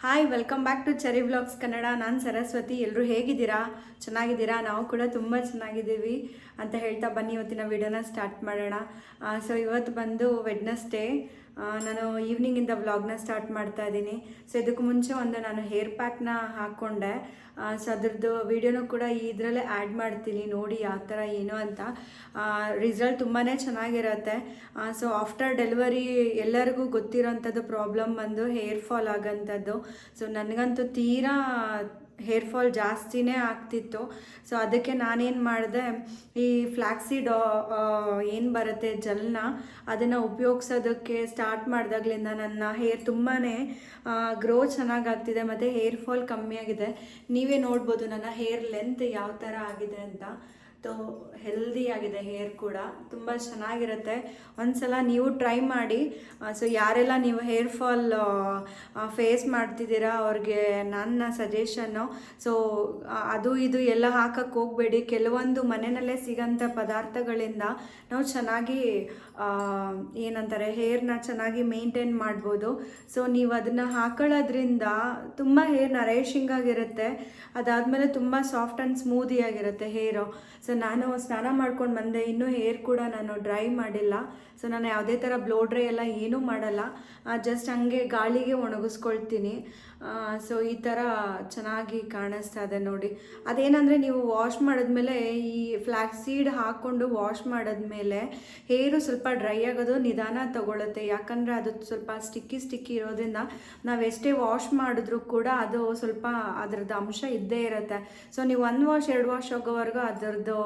Hi, welcome back to Cherry vlogs Kannada. ನಾನು ಸರಸ್ವತಿ. ಎಲ್ಲರೂ ಹೇಗಿದ್ದೀರಾ? ಚೆನ್ನಾಗಿದ್ದೀರಾ? ನಾವು ಕೂಡ ತುಂಬ ಚೆನ್ನಾಗಿದ್ದೀವಿ ಅಂತ ಹೇಳ್ತಾ ಬನ್ನಿ ಇವತ್ತಿನ ವಿಡಿಯೋನ ಸ್ಟಾರ್ಟ್ ಮಾಡೋಣ. ಸೊ ಇವತ್ತು ಬಂದು ವೆಡ್ನೆಸ್ಡೇ. ನಾನು ಈವ್ನಿಂಗಿಂದ ವ್ಲಾಗ್ನ ಸ್ಟಾರ್ಟ್ ಮಾಡ್ತಾ ಇದ್ದೀನಿ. ಸೊ ಇದಕ್ಕೂ ಮುಂಚೆ ನಾನು ಹೇರ್ ಪ್ಯಾಕ್ನ ಹಾಕ್ಕೊಂಡೆ. ಸೊ ಅದ್ರದ್ದು ವಿಡಿಯೋನೂ ಕೂಡ ಇದರಲ್ಲೇ ಆ್ಯಡ್ ಮಾಡ್ತೀನಿ, ನೋಡಿ ಯಾವ ಥರ ಏನು ಅಂತ. ರಿಸಲ್ಟ್ ತುಂಬಾ ಚೆನ್ನಾಗಿರುತ್ತೆ. ಸೊ ಆಫ್ಟರ್ ಡೆಲಿವರಿ ಎಲ್ಲರಿಗೂ ಗೊತ್ತಿರೋಂಥದ್ದು ಪ್ರಾಬ್ಲಮ್ ಬಂದು ಹೇರ್ ಫಾಲ್ ಆಗೋಂಥದ್ದು. ಸೊ ನನಗಂತೂ ತೀರಾ ಹೇರ್ ಫಾಲ್ ಜಾಸ್ತಿನೇ ಆಗ್ತಿತ್ತು. ಸೊ ಅದಕ್ಕೆ ನಾನೇನು ಮಾಡಿದೆ, ಈ ಫ್ಲ್ಯಾಕ್ಸೀಡ್ ಏನು ಬರುತ್ತೆ ಜೆಲ್ನ, ಅದನ್ನು ಉಪಯೋಗಿಸೋದಕ್ಕೆ ಸ್ಟಾರ್ಟ್ ಮಾಡಿದಾಗಲಿಂದ ನನ್ನ ಹೇರ್ ತುಂಬಾ ಗ್ರೋ ಚೆನ್ನಾಗಾಗ್ತಿದೆ ಮತ್ತು ಹೇರ್ ಫಾಲ್ ಕಮ್ಮಿ ಆಗಿದೆ. ನೀವೇ ನೋಡ್ಬೋದು ನನ್ನ ಹೇರ್ ಲೆಂತ್ ಯಾವ ಥರ ಆಗಿದೆ ಅಂತ. ಹೆಲ್ದಿ ಆಗಿದೆ ಹೇರ್ ಕೂಡ, ತುಂಬ ಚೆನ್ನಾಗಿರುತ್ತೆ. ಒಂದ್ಸಲ ನೀವು ಟ್ರೈ ಮಾಡಿ. ಸೊ ಯಾರೆಲ್ಲ ನೀವು ಹೇರ್ ಫಾಲ್ ಫೇಸ್ ಮಾಡ್ತಿದ್ದೀರಾ ಅವ್ರಿಗೆ ನನ್ನ ಸಜೆಷನ್ನು, ಸೊ ಅದು ಇದು ಎಲ್ಲ ಹಾಕಕ್ಕೆ ಹೋಗಬೇಡಿ. ಕೆಲವೊಂದು ಮನೆಯಲ್ಲೇ ಸಿಗೋಂಥ ಪದಾರ್ಥಗಳಿಂದ ನಾವು ಚೆನ್ನಾಗಿ ಏನಂತಾರೆ ಹೇರ್ನ ಚೆನ್ನಾಗಿ ಮೇಂಟೈನ್ ಮಾಡ್ಬೋದು. ಸೊ ನೀವು ಅದನ್ನು ಹಾಕೊಳ್ಳೋದ್ರಿಂದ ತುಂಬ ಹೇರ್ ನರೇಶಿಂಗ್ ಆಗಿರುತ್ತೆ. ಅದಾದಮೇಲೆ ತುಂಬ ಸಾಫ್ಟ್ ಆ್ಯಂಡ್ ಸ್ಮೂದಿಯಾಗಿರುತ್ತೆ ಹೇರು. ಸೊ ನಾನು ಸ್ನಾನ ಮಾಡ್ಕೊಂಡು ಬಂದೆ, ಇನ್ನೂ ಹೇರ್ ಕೂಡ ನಾನು ಡ್ರೈ ಮಾಡಿಲ್ಲ. ಸೊ ನಾನು ಯಾವುದೇ ಥರ ಬ್ಲೋ ಡ್ರೈ ಎಲ್ಲ ಏನೂ ಮಾಡಲ್ಲ, ಜಸ್ಟ್ ಹಂಗೆ ಗಾಳಿಗೆ ಒಣಗಿಸ್ಕೊಳ್ತೀನಿ. ಸೊ ಈ ಥರ ಚೆನ್ನಾಗಿ ಕಾಣಿಸ್ತಾ ಇದೆ ನೋಡಿ. ಅದೇನಂದರೆ ನೀವು ವಾಶ್ ಮಾಡಿದ್ಮೇಲೆ ಈ ಫ್ಲ್ಯಾಕ್ಸೀಡ್ ಹಾಕ್ಕೊಂಡು ವಾಶ್ ಮಾಡಿದ್ಮೇಲೆ ಹೇರು ಸ್ವಲ್ಪ ಡ್ರೈ ಆಗೋದು ನಿಧಾನ ತಗೊಳುತ್ತೆ. ಯಾಕಂದರೆ ಅದು ಸ್ವಲ್ಪ ಸ್ಟಿಕ್ಕಿ ಇರೋದ್ರಿಂದ ನಾವು ಎಷ್ಟೇ ವಾಶ್ ಮಾಡಿದ್ರೂ ಕೂಡ ಅದು ಸ್ವಲ್ಪ ಅದರದ್ದು ಅಂಶ ಇದ್ದೇ ಇರುತ್ತೆ. ಸೊ ನೀವು 1 ವಾಶ್ 2 ವಾಶ್ ಆಗೋವರೆಗೂ ಅದರದ್ದು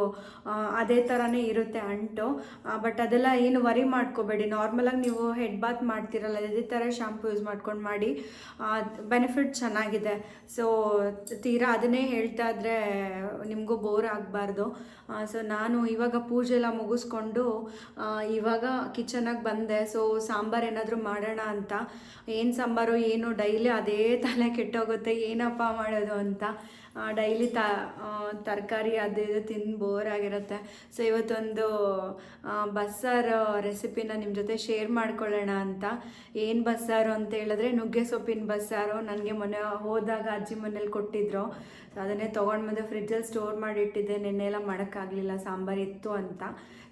ಅದೇ ಥರನೇ ಇರುತ್ತೆ ಅಂಟು. ಬಟ್ ಅದೆಲ್ಲ ಏನು ವರಿ ಮಾಡ್ಕೋಬೇಡಿ. ನಾರ್ಮಲಾಗಿ ನೀವು ಹೆಡ್ ಬಾತ್ ಮಾಡ್ತಿರಲ್ಲ, ಇದೇ ಥರ ಶಾಂಪು ಯೂಸ್ ಮಾಡ್ಕೊಂಡು ಮಾಡಿ. ಬೆನಿಫಿಟ್ ಚೆನ್ನಾಗಿದೆ. ಸೊ ತೀರಾ ಅದನ್ನೇ ಹೇಳ್ತಾ ಇದ್ರೆ ನಿಮಗೂ ಬೋರ್ ಆಗಬಾರ್ದು. ಸೊ ನಾನು ಇವಾಗ ಪೂಜೆ ಎಲ್ಲ ಮುಗಿಸ್ಕೊಂಡು ಇವಾಗ ಕಿಚನಾಗಿ ಬಂದೆ. ಸೊ ಸಾಂಬಾರು ಏನಾದರೂ ಮಾಡೋಣ ಅಂತ. ಏನು ಸಾಂಬಾರು ಏನು ಡೈಲಿ ಅದೇ ತಲೆ ಕೆಟ್ಟೋಗುತ್ತೆ, ಏನಪ್ಪ ಮಾಡೋದು ಅಂತ. ಡೈಲಿ ತರಕಾರಿ ಅದು ಇದು ತಿಂದು ಬೋರ್ ಆಗಿರುತ್ತೆ. ಸೊ ಇವತ್ತೊಂದು ಬಸ್ಸಾರು ರೆಸಿಪಿನ ನಿಮ್ಮ ಜೊತೆ ಶೇರ್ ಮಾಡ್ಕೊಳ್ಳೋಣ ಅಂತ. ಏನು ಬಸ್ಸಾರು ಅಂತ ಹೇಳಿದ್ರೆ ನುಗ್ಗೆ ಸೊಪ್ಪಿನ ಬಸ್ಸಾರು. ನನಗೆ ಮೊನ್ನೆ ಹೋದಾಗ ಅಜ್ಜಿ ಮನೇಲಿ ಕೊಟ್ಟಿದ್ರು. ಸೊ ಅದನ್ನೇ ತೊಗೊಂಡು ಬಂದು ಫ್ರಿಜ್ಜಲ್ಲಿ ಸ್ಟೋರ್ ಮಾಡಿ ಇಟ್ಟಿದ್ದೆ. ನೆನ್ನೆ ಎಲ್ಲ ಮಾಡೋಕ್ಕಾಗಲಿಲ್ಲ, ಸಾಂಬಾರು ಇತ್ತು ಅಂತ.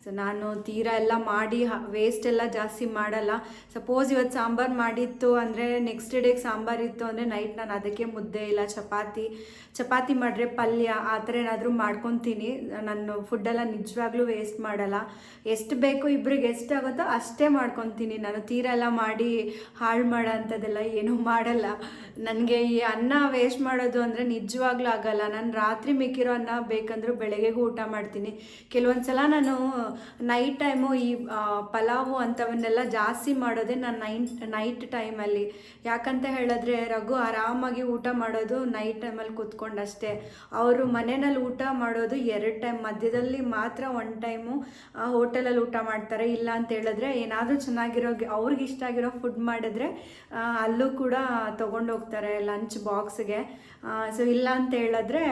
ಸೊ ನಾನು ತೀರಾ ಎಲ್ಲ ಮಾಡಿ ವೇಸ್ಟ್ ಎಲ್ಲ ಜಾಸ್ತಿ ಮಾಡಲ್ಲ. ಸಪೋಸ್ ಇವತ್ತು ಸಾಂಬಾರು ಮಾಡಿತ್ತು ಅಂದರೆ ನೆಕ್ಸ್ಟ್ ಡೇಗೆ ಸಾಂಬಾರು ಇತ್ತು ಅಂದರೆ ನೈಟ್ ನಾನು ಅದಕ್ಕೆ ಮುದ್ದೆ ಇಲ್ಲ ಚಪಾತಿ ಮಾಡಿದ್ರೆ ಪಲ್ಯ ಆ ಥರ ಏನಾದರೂ ಮಾಡ್ಕೊತೀನಿ. ನಾನು ಫುಡ್ಡೆಲ್ಲ ನಿಜವಾಗ್ಲೂ ವೇಸ್ಟ್ ಮಾಡಲ್ಲ. ಎಷ್ಟು ಬೇಕು ಇಬ್ಬರಿಗೆ ಎಷ್ಟಾಗುತ್ತೋ ಅಷ್ಟೇ ಮಾಡ್ಕೊತೀನಿ. ನಾನು ತೀರಾ ಎಲ್ಲ ಮಾಡಿ ಹಾಳು ಮಾಡೋ ಅಂಥದ್ದೆಲ್ಲ ಏನೂ ಮಾಡಲ್ಲ. ನನಗೆ ಈ ಅನ್ನ ವೇಸ್ಟ್ ಮಾಡೋದು ಅಂದರೆ ನಿಜವಾಗ್ಲೂ ಆಗಲ್ಲ. ನಾನು ರಾತ್ರಿ ಮಿಕ್ಕಿರೋ ಅನ್ನ ಬೇಕಂದ್ರೂ ಬೆಳಗ್ಗೆಗೂ ಊಟ ಮಾಡ್ತೀನಿ. ಕೆಲವೊಂದು ಸಲ ನಾನು ನೈಟ್ ಟೈಮು ಈ ಪಲಾವು ಅಂಥವನ್ನೆಲ್ಲ ಜಾಸ್ತಿ ಮಾಡೋದೇ ನಾನು ನೈಟ್ ಟೈಮಲ್ಲಿ. ಯಾಕಂತ ಹೇಳಿದ್ರೆ ರಘು ಆರಾಮಾಗಿ ಊಟ ಮಾಡೋದು ನೈಟ್ ಟೈಮಲ್ಲಿ ಕೂತ್ಕೊಂಡಷ್ಟೇ. ಅವರು ಮನೆಯಲ್ಲಿ ಊಟ ಮಾಡೋದು 2 ಟೈಮ್, ಮಧ್ಯದಲ್ಲಿ ಮಾತ್ರ 1 ಟೈಮು ಹೋಟೆಲಲ್ಲಿ ಊಟ ಮಾಡ್ತಾರೆ. ಇಲ್ಲ ಅಂತ ಹೇಳಿದ್ರೆ ಏನಾದರೂ ಚೆನ್ನಾಗಿರೋ ಅವ್ರಿಗೆ ಇಷ್ಟ ಆಗಿರೋ ಫುಡ್ ಮಾಡಿದ್ರೆ ಅಲ್ಲೂ ಕೂಡ ತೊಗೊಂಡೋಗ್ತಾರೆ ಲಂಚ್ ಬಾಕ್ಸ್ಗೆ. ಸೊ ಇಲ್ಲ ಅಂತ ಹೇಳಿದ್ರೆ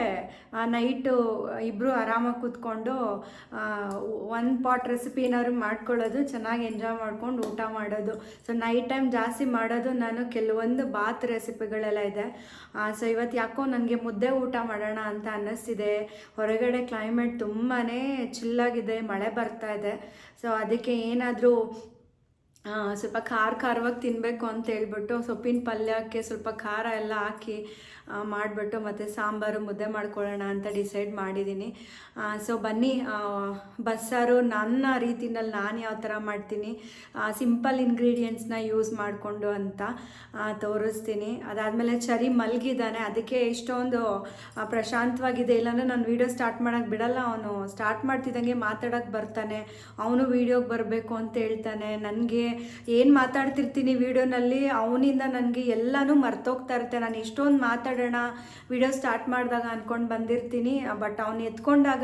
ನೈಟು ಇಬ್ಬರು ಆರಾಮಾಗಿ ಕೂತ್ಕೊಂಡು 1 ಪಾಟ್ ರೆಸಿಪಿ ಏನಾದ್ರು ಮಾಡ್ಕೊಳ್ಳೋದು, ಚೆನ್ನಾಗಿ ಎಂಜಾಯ್ ಮಾಡ್ಕೊಂಡು ಊಟ ಮಾಡೋದು. ಸೊ ನೈಟ್ ಟೈಮ್ ಜಾಸ್ತಿ ಮಾಡೋದು ನಾನು ಕೆಲವೊಂದು ಬಾತ್ ರೆಸಿಪಿಗಳೆಲ್ಲ ಇದೆ. ಸೊ ಇವತ್ತು ಯಾಕೋ ನನಗೆ ಮುದ್ದೆ ಊಟ ಮಾಡೋಣ ಅಂತ ಅನ್ನಿಸ್ತಿದೆ. ಹೊರಗಡೆ ಕ್ಲೈಮೇಟ್ ತುಂಬಾ ಚಿಲ್ಲಾಗಿದೆ, ಮಳೆ ಬರ್ತಾ ಇದೆ. ಸೊ ಅದಕ್ಕೆ ಏನಾದರೂ ಸ್ವಲ್ಪ ಖಾರವಾಗಿ ತಿನ್ನಬೇಕು ಅಂತ ಹೇಳ್ಬಿಟ್ಟು ಸೊಪ್ಪಿನ ಪಲ್ಯಕ್ಕೆ ಸ್ವಲ್ಪ ಖಾರ ಎಲ್ಲ ಹಾಕಿ ಮಾಡಿಬಿಟ್ಟು ಮತ್ತು ಸಾಂಬಾರು ಮುದ್ದೆ ಮಾಡ್ಕೊಳ್ಳೋಣ ಅಂತ ಡಿಸೈಡ್ ಮಾಡಿದ್ದೀನಿ. ಸೊ ಬನ್ನಿ, ಬಸ್ಸಾರು ನನ್ನ ರೀತಿನಲ್ಲಿ ನಾನು ಯಾವ ಥರ ಮಾಡ್ತೀನಿ, ಸಿಂಪಲ್ ಇಂಗ್ರೀಡಿಯೆಂಟ್ಸ್ನ ಯೂಸ್ ಮಾಡಿಕೊಂಡು ಅಂತ ತೋರಿಸ್ತೀನಿ. ಅದಾದಮೇಲೆ ಚರಿ ಮಲಗಿದ್ದಾನೆ, ಅದಕ್ಕೆ ಇಷ್ಟೊಂದು ಪ್ರಶಾಂತವಾಗಿದೆ. ಇಲ್ಲಾಂದರೆ ನಾನು ವೀಡಿಯೋ ಸ್ಟಾರ್ಟ್ ಮಾಡೋಕ್ಕೆ ಬಿಡಲ್ಲ. ಅವನು ಸ್ಟಾರ್ಟ್ ಮಾಡ್ತಿದ್ದಂಗೆ ಮಾತಾಡೋಕ್ಕೆ ಬರ್ತಾನೆ, ಅವನು ವೀಡಿಯೋಗೆ ಬರಬೇಕು ಅಂತ ಹೇಳ್ತಾನೆ. ನನಗೆ ಏನು ಮಾತಾಡ್ತಿರ್ತೀನಿ ವೀಡಿಯೋನಲ್ಲಿ ಅವನಿಂದ ನನಗೆ ಎಲ್ಲನೂ ಮರ್ತೋಗ್ತಾ ಇರುತ್ತೆ. ನಾನು ಇಷ್ಟೊಂದು ಮಾತಾಡೋಣ ವಿಡಿಯೋ ಸ್ಟಾರ್ಟ್ ಮಾಡಿದಾಗ ಅಂದ್ಕೊಂಡು ಬಂದಿರ್ತೀನಿ. ಬಟ್ ಅವ್ನು ಎತ್ಕೊಂಡಾಗ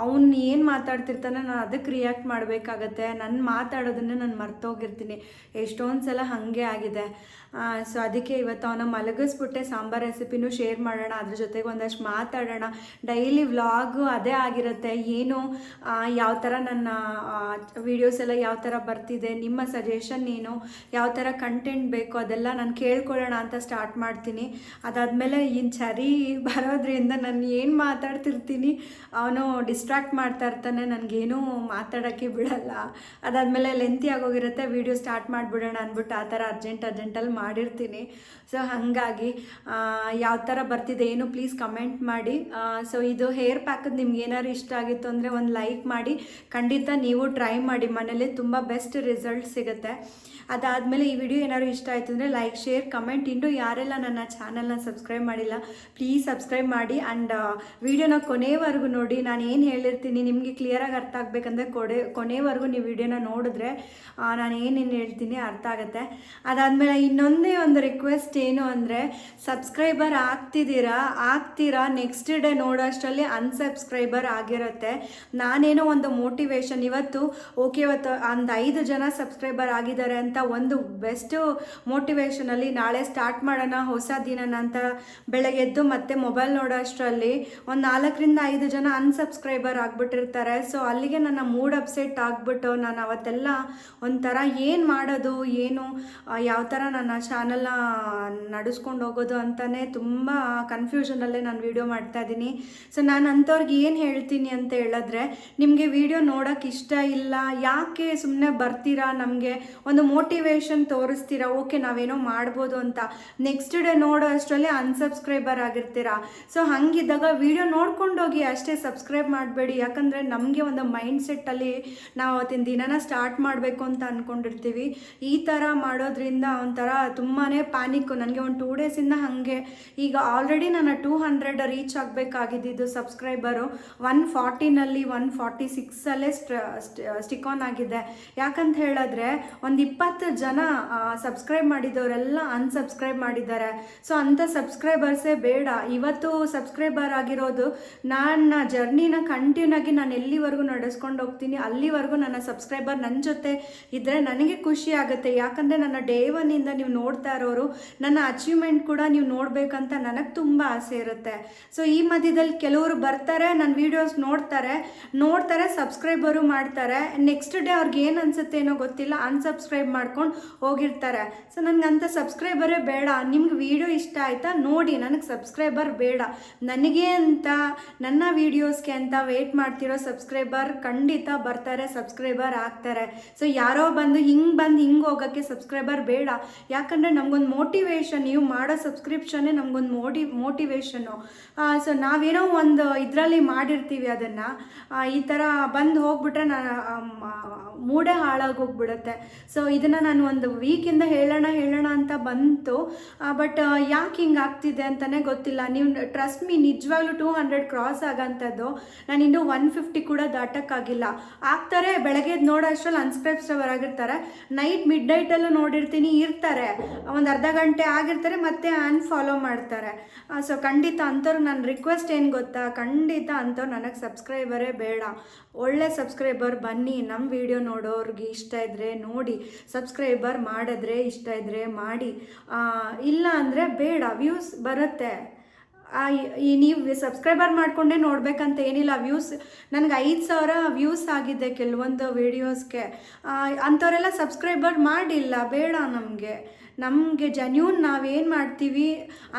ಅವ್ನು ಏನು ಮಾತಾಡ್ತಿರ್ತಾನೆ ನಾನು ಅದಕ್ಕೆ ರಿಯಾಕ್ಟ್ ಮಾಡಬೇಕಾಗತ್ತೆ. ನನ್ನ ಮಾತಾಡೋದನ್ನೇ ನಾನು ಮರ್ತೋಗಿರ್ತೀನಿ. ಎಷ್ಟೊಂದು ಸಲ ಹಾಗೆ ಆಗಿದೆ. ಸೊ ಅದಕ್ಕೆ ಇವತ್ತು ಅವನ ಮಲಗಿಸ್ಬಿಟ್ಟೆ ಸಾಂಬಾರ್ ರೆಸಿಪಿನೂ ಶೇರ್ ಮಾಡೋಣ, ಅದ್ರ ಜೊತೆಗೆ ಒಂದಷ್ಟು ಮಾತಾಡೋಣ. ಡೈಲಿ ವ್ಲಾಗು ಅದೇ ಆಗಿರುತ್ತೆ. ಏನು ಯಾವ ಥರ ನನ್ನ ವೀಡಿಯೋಸ್ ಎಲ್ಲ ಯಾವ ಥರ ಬರ್ತಿದೆ, ನಿಮ್ಮ ಸಜೆಷನ್ ನೀನು, ಯಾವ ಥರ ಕಂಟೆಂಟ್ ಬೇಕು ಅದೆಲ್ಲ ನಾನು ಕೇಳ್ಕೊಳ್ಳೋಣ ಅಂತ ಸ್ಟಾರ್ಟ್ ಮಾಡ್ತೀನಿ. ಅದಾದಮೇಲೆ ಇನ್ನು ಚರಿ ಬರೋದ್ರಿಂದ ನಾನು ಏನು ಮಾತಾಡ್ತಿರ್ತೀನಿ ಅವನು ಡಿಸ್ಟ್ರಾಕ್ಟ್ ಮಾಡ್ತಾ ಇರ್ತಾನೆ, ನನಗೇನೂ ಮಾತಾಡೋಕ್ಕೆ ಬಿಡಲ್ಲ. ಅದಾದಮೇಲೆ ಲೆಂತಿ ಆಗೋಗಿರುತ್ತೆ, ವೀಡಿಯೋ ಸ್ಟಾರ್ಟ್ ಮಾಡಿಬಿಡೋಣ ಅಂದ್ಬಿಟ್ಟು ಆ ಥರ ಅರ್ಜೆಂಟಲ್ಲಿ ಮಾಡಿರ್ತೀನಿ. ಸೊ ಹಾಗಾಗಿ ಯಾವ ಥರ ಬರ್ತಿದೆ ಏನು ಪ್ಲೀಸ್ ಕಮೆಂಟ್ ಮಾಡಿ. ಸೊ ಇದು ಹೇರ್ ಪ್ಯಾಕದ್ದು ನಿಮ್ಗೆ ಏನಾದ್ರು ಇಷ್ಟ ಆಗಿತ್ತು ಅಂದರೆ ಒಂದು ಲೈಕ್ ಮಾಡಿ, ಖಂಡಿತ ನೀವು ಟ್ರೈ ಮಾಡಿ, ಮನೇಲಿ ತುಂಬ ಬೆಸ್ಟ್ ರಿಸಲ್ಟ್ ಸಿಗುತ್ತೆ. ಅದಾದಮೇಲೆ ಈ ವಿಡಿಯೋ ಏನಾದ್ರು ಇಷ್ಟ ಆಯಿತು ಅಂದರೆ ಲೈಕ್, ಶೇರ್, ಕಮೆಂಟ್. ಇನ್ನೂ ಯಾರೆಲ್ಲ ನನ್ನ ಚಾನಲ್ನ ಸಬ್ಸ್ಕ್ರೈಬ್ ಮಾಡಿಲ್ಲ ಪ್ಲೀಸ್ ಸಬ್ಸ್ಕ್ರೈಬ್ ಮಾಡಿ. ಆ್ಯಂಡ್ ವಿಡಿಯೋನ ಕೊನೆವರೆಗೂ ನೋಡಿ. ನಾನು ಏನು ಹೇಳಿರ್ತೀನಿ ನಿಮಗೆ ಕ್ಲಿಯರಾಗಿ ಅರ್ಥ ಆಗಬೇಕಂದ್ರೆ ಕೊನೆವರೆಗೂ ನೀವು ವಿಡಿಯೋನ ನೋಡಿದ್ರೆ ನಾನು ಏನೇನು ಹೇಳ್ತೀನಿ ಅರ್ಥ ಆಗುತ್ತೆ. ಅದಾದಮೇಲೆ ಇನ್ನೊಂದೇ ಒಂದು ರಿಕ್ವೆಸ್ಟ್ ಏನು ಅಂದರೆ, ಸಬ್ಸ್ಕ್ರೈಬರ್ ಆಗ್ತೀರಾ ನೆಕ್ಸ್ಟ್ ಡೇ ನೋಡೋಷ್ಟರಲ್ಲಿ ಅನ್ಸಬ್ಸ್ಕ್ರೈಬರ್ ಆಗಿರುತ್ತೆ. ನಾನೇನೋ ಒಂದು ಮೋಟಿವೇಶನ್ ಇವತ್ತು ಇವತ್ತು ಒಂದು 5 ಜನ ಸಬ್ಸ್ಕ್ರೈಬರ್ ಆಗಿದ್ದಾರೆ ಅಂತ ಒಂದು ಬೆಸ್ಟ್ ಮೋಟಿವೇಶನಲ್ಲಿ ನಾಳೆ ಸ್ಟಾರ್ಟ್ ಮಾಡೋಣ ಹೊಸ ದಿನನ ಅಂತ ಬೆಳಗ್ಗೆ ಎದ್ದು ಮತ್ತೆ ಮೊಬೈಲ್ ನೋಡೋ ಅಷ್ಟರಲ್ಲಿ ಒಂದು 4ರಿಂದ 5 ಜನ ಅನ್ಸಬ್ಸ್ಕ್ರೈಬರ್ ಆಗಿಬಿಟ್ಟಿರ್ತಾರೆ. ಸೊ ಅಲ್ಲಿಗೆ ನನ್ನ ಮೂಡ್ ಅಪ್ಸೆಟ್ ಆಗಿಬಿಟ್ಟು ನಾನು ಅವತ್ತೆಲ್ಲ ಒಂಥರ ಏನು ಮಾಡೋದು, ಏನು ಯಾವ ಥರ ನನ್ನ ಚಾನಲ್ನ ನಡೆಸ್ಕೊಂಡು ಹೋಗೋದು ಅಂತಲೇ ತುಂಬ ಕನ್ಫ್ಯೂಷನಲ್ಲೇ ನಾನು ವೀಡಿಯೋ ಮಾಡ್ತಾಯಿದ್ದೀನಿ. ಸೊ ನಾನು ಅಂಥವ್ರಿಗೆ ಏನು ಹೇಳ್ತೀನಿ ಅಂತ ಹೇಳಿದ್ರೆ, ನಿಮಗೆ ವೀಡಿಯೋ ನೋಡೋಕ್ಕೆ ಇಷ್ಟ ಇಲ್ಲ, ಯಾಕೆ ಸುಮ್ಮನೆ ಬರ್ತೀರಾ, ನಮಗೆ ಒಂದು ಮೋಟಿವೇಶನ್ ತೋರಿಸ್ತೀರಾ, ಓಕೆ ನಾವೇನೋ ಮಾಡ್ಬೋದು ಅಂತ, ನೆಕ್ಸ್ಟ್ ಡೇ ನೋಡೋ ಅಷ್ಟರಲ್ಲಿ ಅನ್ಸಬ್ಸ್ಕ್ರೈಬರ್ ಆಗಿರ್ತೀರಾ. ಸೊ ಹಾಗಿದ್ದಾಗ ವೀಡಿಯೋ ನೋಡ್ಕೊಂಡೋಗಿ ಅಷ್ಟೇ, ಸಬ್ಸ್ಕ್ರೈಬ್ ಮಾಡಬೇಡಿ. ಯಾಕಂದರೆ ನಮಗೆ ಒಂದು ಮೈಂಡ್ ಸೆಟ್ಟಲ್ಲಿ ನಾವು ಅವತ್ತಿನ ದಿನನ ಸ್ಟಾರ್ಟ್ ಮಾಡಬೇಕು ಅಂತ ಅಂದ್ಕೊಂಡಿರ್ತೀವಿ. ಈ ಥರ ಮಾಡೋದ್ರಿಂದ ಒಂಥರ ತುಂಬಾ ಪ್ಯಾನಿಕ್ಕು. ನನಗೆ ಒಂದು 2 ಡೇಸಿಂದ ಹಾಗೆ, ಈಗ ಆಲ್ರೆಡಿ ನಾನು 200 ರೀಚ್ ಆಗಬೇಕಾಗಿದ್ದು ಸಬ್ಸ್ಕ್ರೈಬರು 140ನಲ್ಲಿ 146ಅಲ್ಲೇ ಸ್ಟಿಕ್ ಆನ್ ಆಗಿದೆ. ಯಾಕಂತ ಹೇಳಿದ್ರೆ ಒಂದು 20 ಜನ ಸಬ್ಸ್ಕ್ರೈಬ್ ಮಾಡಿದವರೆಲ್ಲ ಅನ್ಸಬ್ಸ್ಕ್ರೈಬ್ ಮಾಡಿದ್ದಾರೆ. ಸೊ ಅಂಥ ಸಬ್ಸ್ಕ್ರೈಬರ್ಸೇ ಬೇಡ. ಇವತ್ತು ಸಬ್ಸ್ಕ್ರೈಬರ್ ಆಗಿರೋದು ನನ್ನ ಜರ್ನಿನ ಕಂಟಿನ್ಯೂ ಆಗಿ ನಾನು ಎಲ್ಲಿವರೆಗೂ ನಡೆಸ್ಕೊಂಡು ಹೋಗ್ತೀನಿ ಅಲ್ಲಿವರೆಗೂ ನನ್ನ ಸಬ್ಸ್ಕ್ರೈಬರ್ ನನ್ನ ಜೊತೆ ಇದ್ದರೆ ನನಗೆ ಖುಷಿ ಆಗುತ್ತೆ. ಯಾಕಂದರೆ ನನ್ನ ಡೇ 1ಇಂದ ನೀವು ನೋಡ್ತಾ ಇರೋರು, ನನ್ನ ಅಚೀವ್ಮೆಂಟ್ ಕೂಡ ನೀವು ನೋಡಬೇಕಂತ ನನಗೆ ತುಂಬ ಆಸೆ ಇರುತ್ತೆ. ಸೊ ಈ ಮಧ್ಯದಲ್ಲಿ ಕೆಲವರು ಬರ್ತಾರೆ, ನನ್ನ ವೀಡಿಯೋಸ್ ನೋಡ್ತಾರೆ ಸಬ್ಸ್ಕ್ರೈಬರು ಮಾಡ್ತಾರೆ, ನೆಕ್ಸ್ಟ್ ಡೇ ಅವ್ರಿಗೆ ಏನು ಅನಿಸುತ್ತೆ ಏನೋ ಗೊತ್ತಿಲ್ಲ, ಅನ್ಸಬ್ಸ್ಕ್ರೈಬ್ ಮಾಡ್ಕೊಂಡು ಹೋಗಿರ್ತಾರೆ. ಸೊ ನನಗೆ ಅಂಥ ಸಬ್ಸ್ಕ್ರೈಬರೇ ಬೇಡ. ನಿಮ್ಗೆ ವೀಡಿಯೋ ಇಷ್ಟ ಆಯಿತಾ ನೋಡಿ, ನನಗೆ ಸಬ್ಸ್ಕ್ರೈಬರ್ ಬೇಡ. ನನಗೆ ಅಂತ ನನ್ನ ವೀಡಿಯೋಸ್ಗೆ ಅಂತ ವೆಯ್ಟ್ ಮಾಡ್ತಿರೋ ಸಬ್ಸ್ಕ್ರೈಬರ್ ಖಂಡಿತ ಬರ್ತಾರೆ, ಸಬ್ಸ್ಕ್ರೈಬರ್ ಆಗ್ತಾರೆ. ಸೊ ಯಾರೋ ಬಂದು ಹಿಂಗೆ ಹೋಗೋಕ್ಕೆ ಸಬ್ಸ್ಕ್ರೈಬರ್ ಬೇಡ. ಯಾಕಂದರೆ ನಮಗೊಂದು ಮೋಟಿವೇಶನ್, ನೀವು ಮಾಡೋ ಸಬ್ಸ್ಕ್ರಿಪ್ಷನ್ನೇ ನಮಗೊಂದು ಮೋಟಿವೇಶನ್ನು. ಸೊ ನಾವೇನೋ ಒಂದು ಇದರಲ್ಲಿ ಮಾಡಿರ್ತೀವಿ, ಅದನ್ನು ಈ ಥರ ಬಂದು ಹೋಗ್ಬಿಟ್ರೆ ಮೂಡೇ ಹಾಳಾಗಿ ಹೋಗ್ಬಿಡುತ್ತೆ. ಸೊ ಇದನ್ನು ನಾನು ಒಂದು ವೀಕಿಂದ ಹೇಳೋಣ ಅಂತ ಬಂತು, ಬಟ್ ಯಾಕೆ ಹಿಂಗೆ ಆಗ್ತಿದೆ ಅಂತಲೇ ಗೊತ್ತಿಲ್ಲ. ನೀವು ಟ್ರಸ್ಟ್ ಮೀ, ನಿಜವಾಗ್ಲೂ 200 ಕ್ರಾಸ್ ಆಗೋಂಥದ್ದು ನಾನು ಇನ್ನೂ 150 ಕೂಡ ದಾಟೋಕ್ಕಾಗಿಲ್ಲ. ಆಗ್ತಾರೆ, ಬೆಳಗ್ಗೆ ನೋಡೋ ಅಷ್ಟರಲ್ಲಿ ಅನ್ಸಬ್ಸ್ಕ್ರೈಬರ್ ಆಗಿರ್ತಾರೆ, ಮಿಡ್ ನೈಟಲ್ಲೂ ನೋಡಿರ್ತೀನಿ ಇರ್ತಾರೆ, ಒಂದು ಅರ್ಧ ಗಂಟೆ ಆಗಿರ್ತಾರೆ, ಮತ್ತೆ ಅನ್ಫಾಲೋ ಮಾಡ್ತಾರೆ. ಸೊ ಖಂಡಿತ ಅಂಥವ್ರು ನನ್ನ ರಿಕ್ವೆಸ್ಟ್ ಏನು ಗೊತ್ತಾ, ಖಂಡಿತ ಅಂಥವ್ರು ನನಗೆ ಸಬ್ಸ್ಕ್ರೈಬರೇ ಬೇಡ. ಒಳ್ಳೆ ಸಬ್ಸ್ಕ್ರೈಬರ್ ಬನ್ನಿ, ನಮ್ಮ ವಿಡಿಯೋ ನೋಡೋರಿಗೆ ಇಷ್ಟ ಇದ್ದರೆ ನೋಡಿ, ಸಬ್ಸ್ಕ್ರೈಬರ್ ಮಾಡಿದ್ರೆ ಇಷ್ಟ ಇದ್ದರೆ ಮಾಡಿ, ಇಲ್ಲ ಅಂದರೆ ಬೇಡ. ವ್ಯೂಸ್ ಬರುತ್ತೆ, ನೀವು ಸಬ್ಸ್ಕ್ರೈಬರ್ ಮಾಡಿಕೊಂಡೇ ನೋಡಬೇಕಂತ ಏನಿಲ್ಲ. ವ್ಯೂಸ್ ನನಗೆ 5,000 ವ್ಯೂಸ್ ಆಗಿದೆ ಕೆಲವೊಂದು ವೀಡಿಯೋಸ್ಗೆ. ಅಂಥವರೆಲ್ಲ ಸಬ್ಸ್ಕ್ರೈಬರ್ ಮಾಡಿಲ್ಲ, ಬೇಡ. ನಮಗೆ ಜೆನ್ಯೂನ್ ನಾವೇನು ಮಾಡ್ತೀವಿ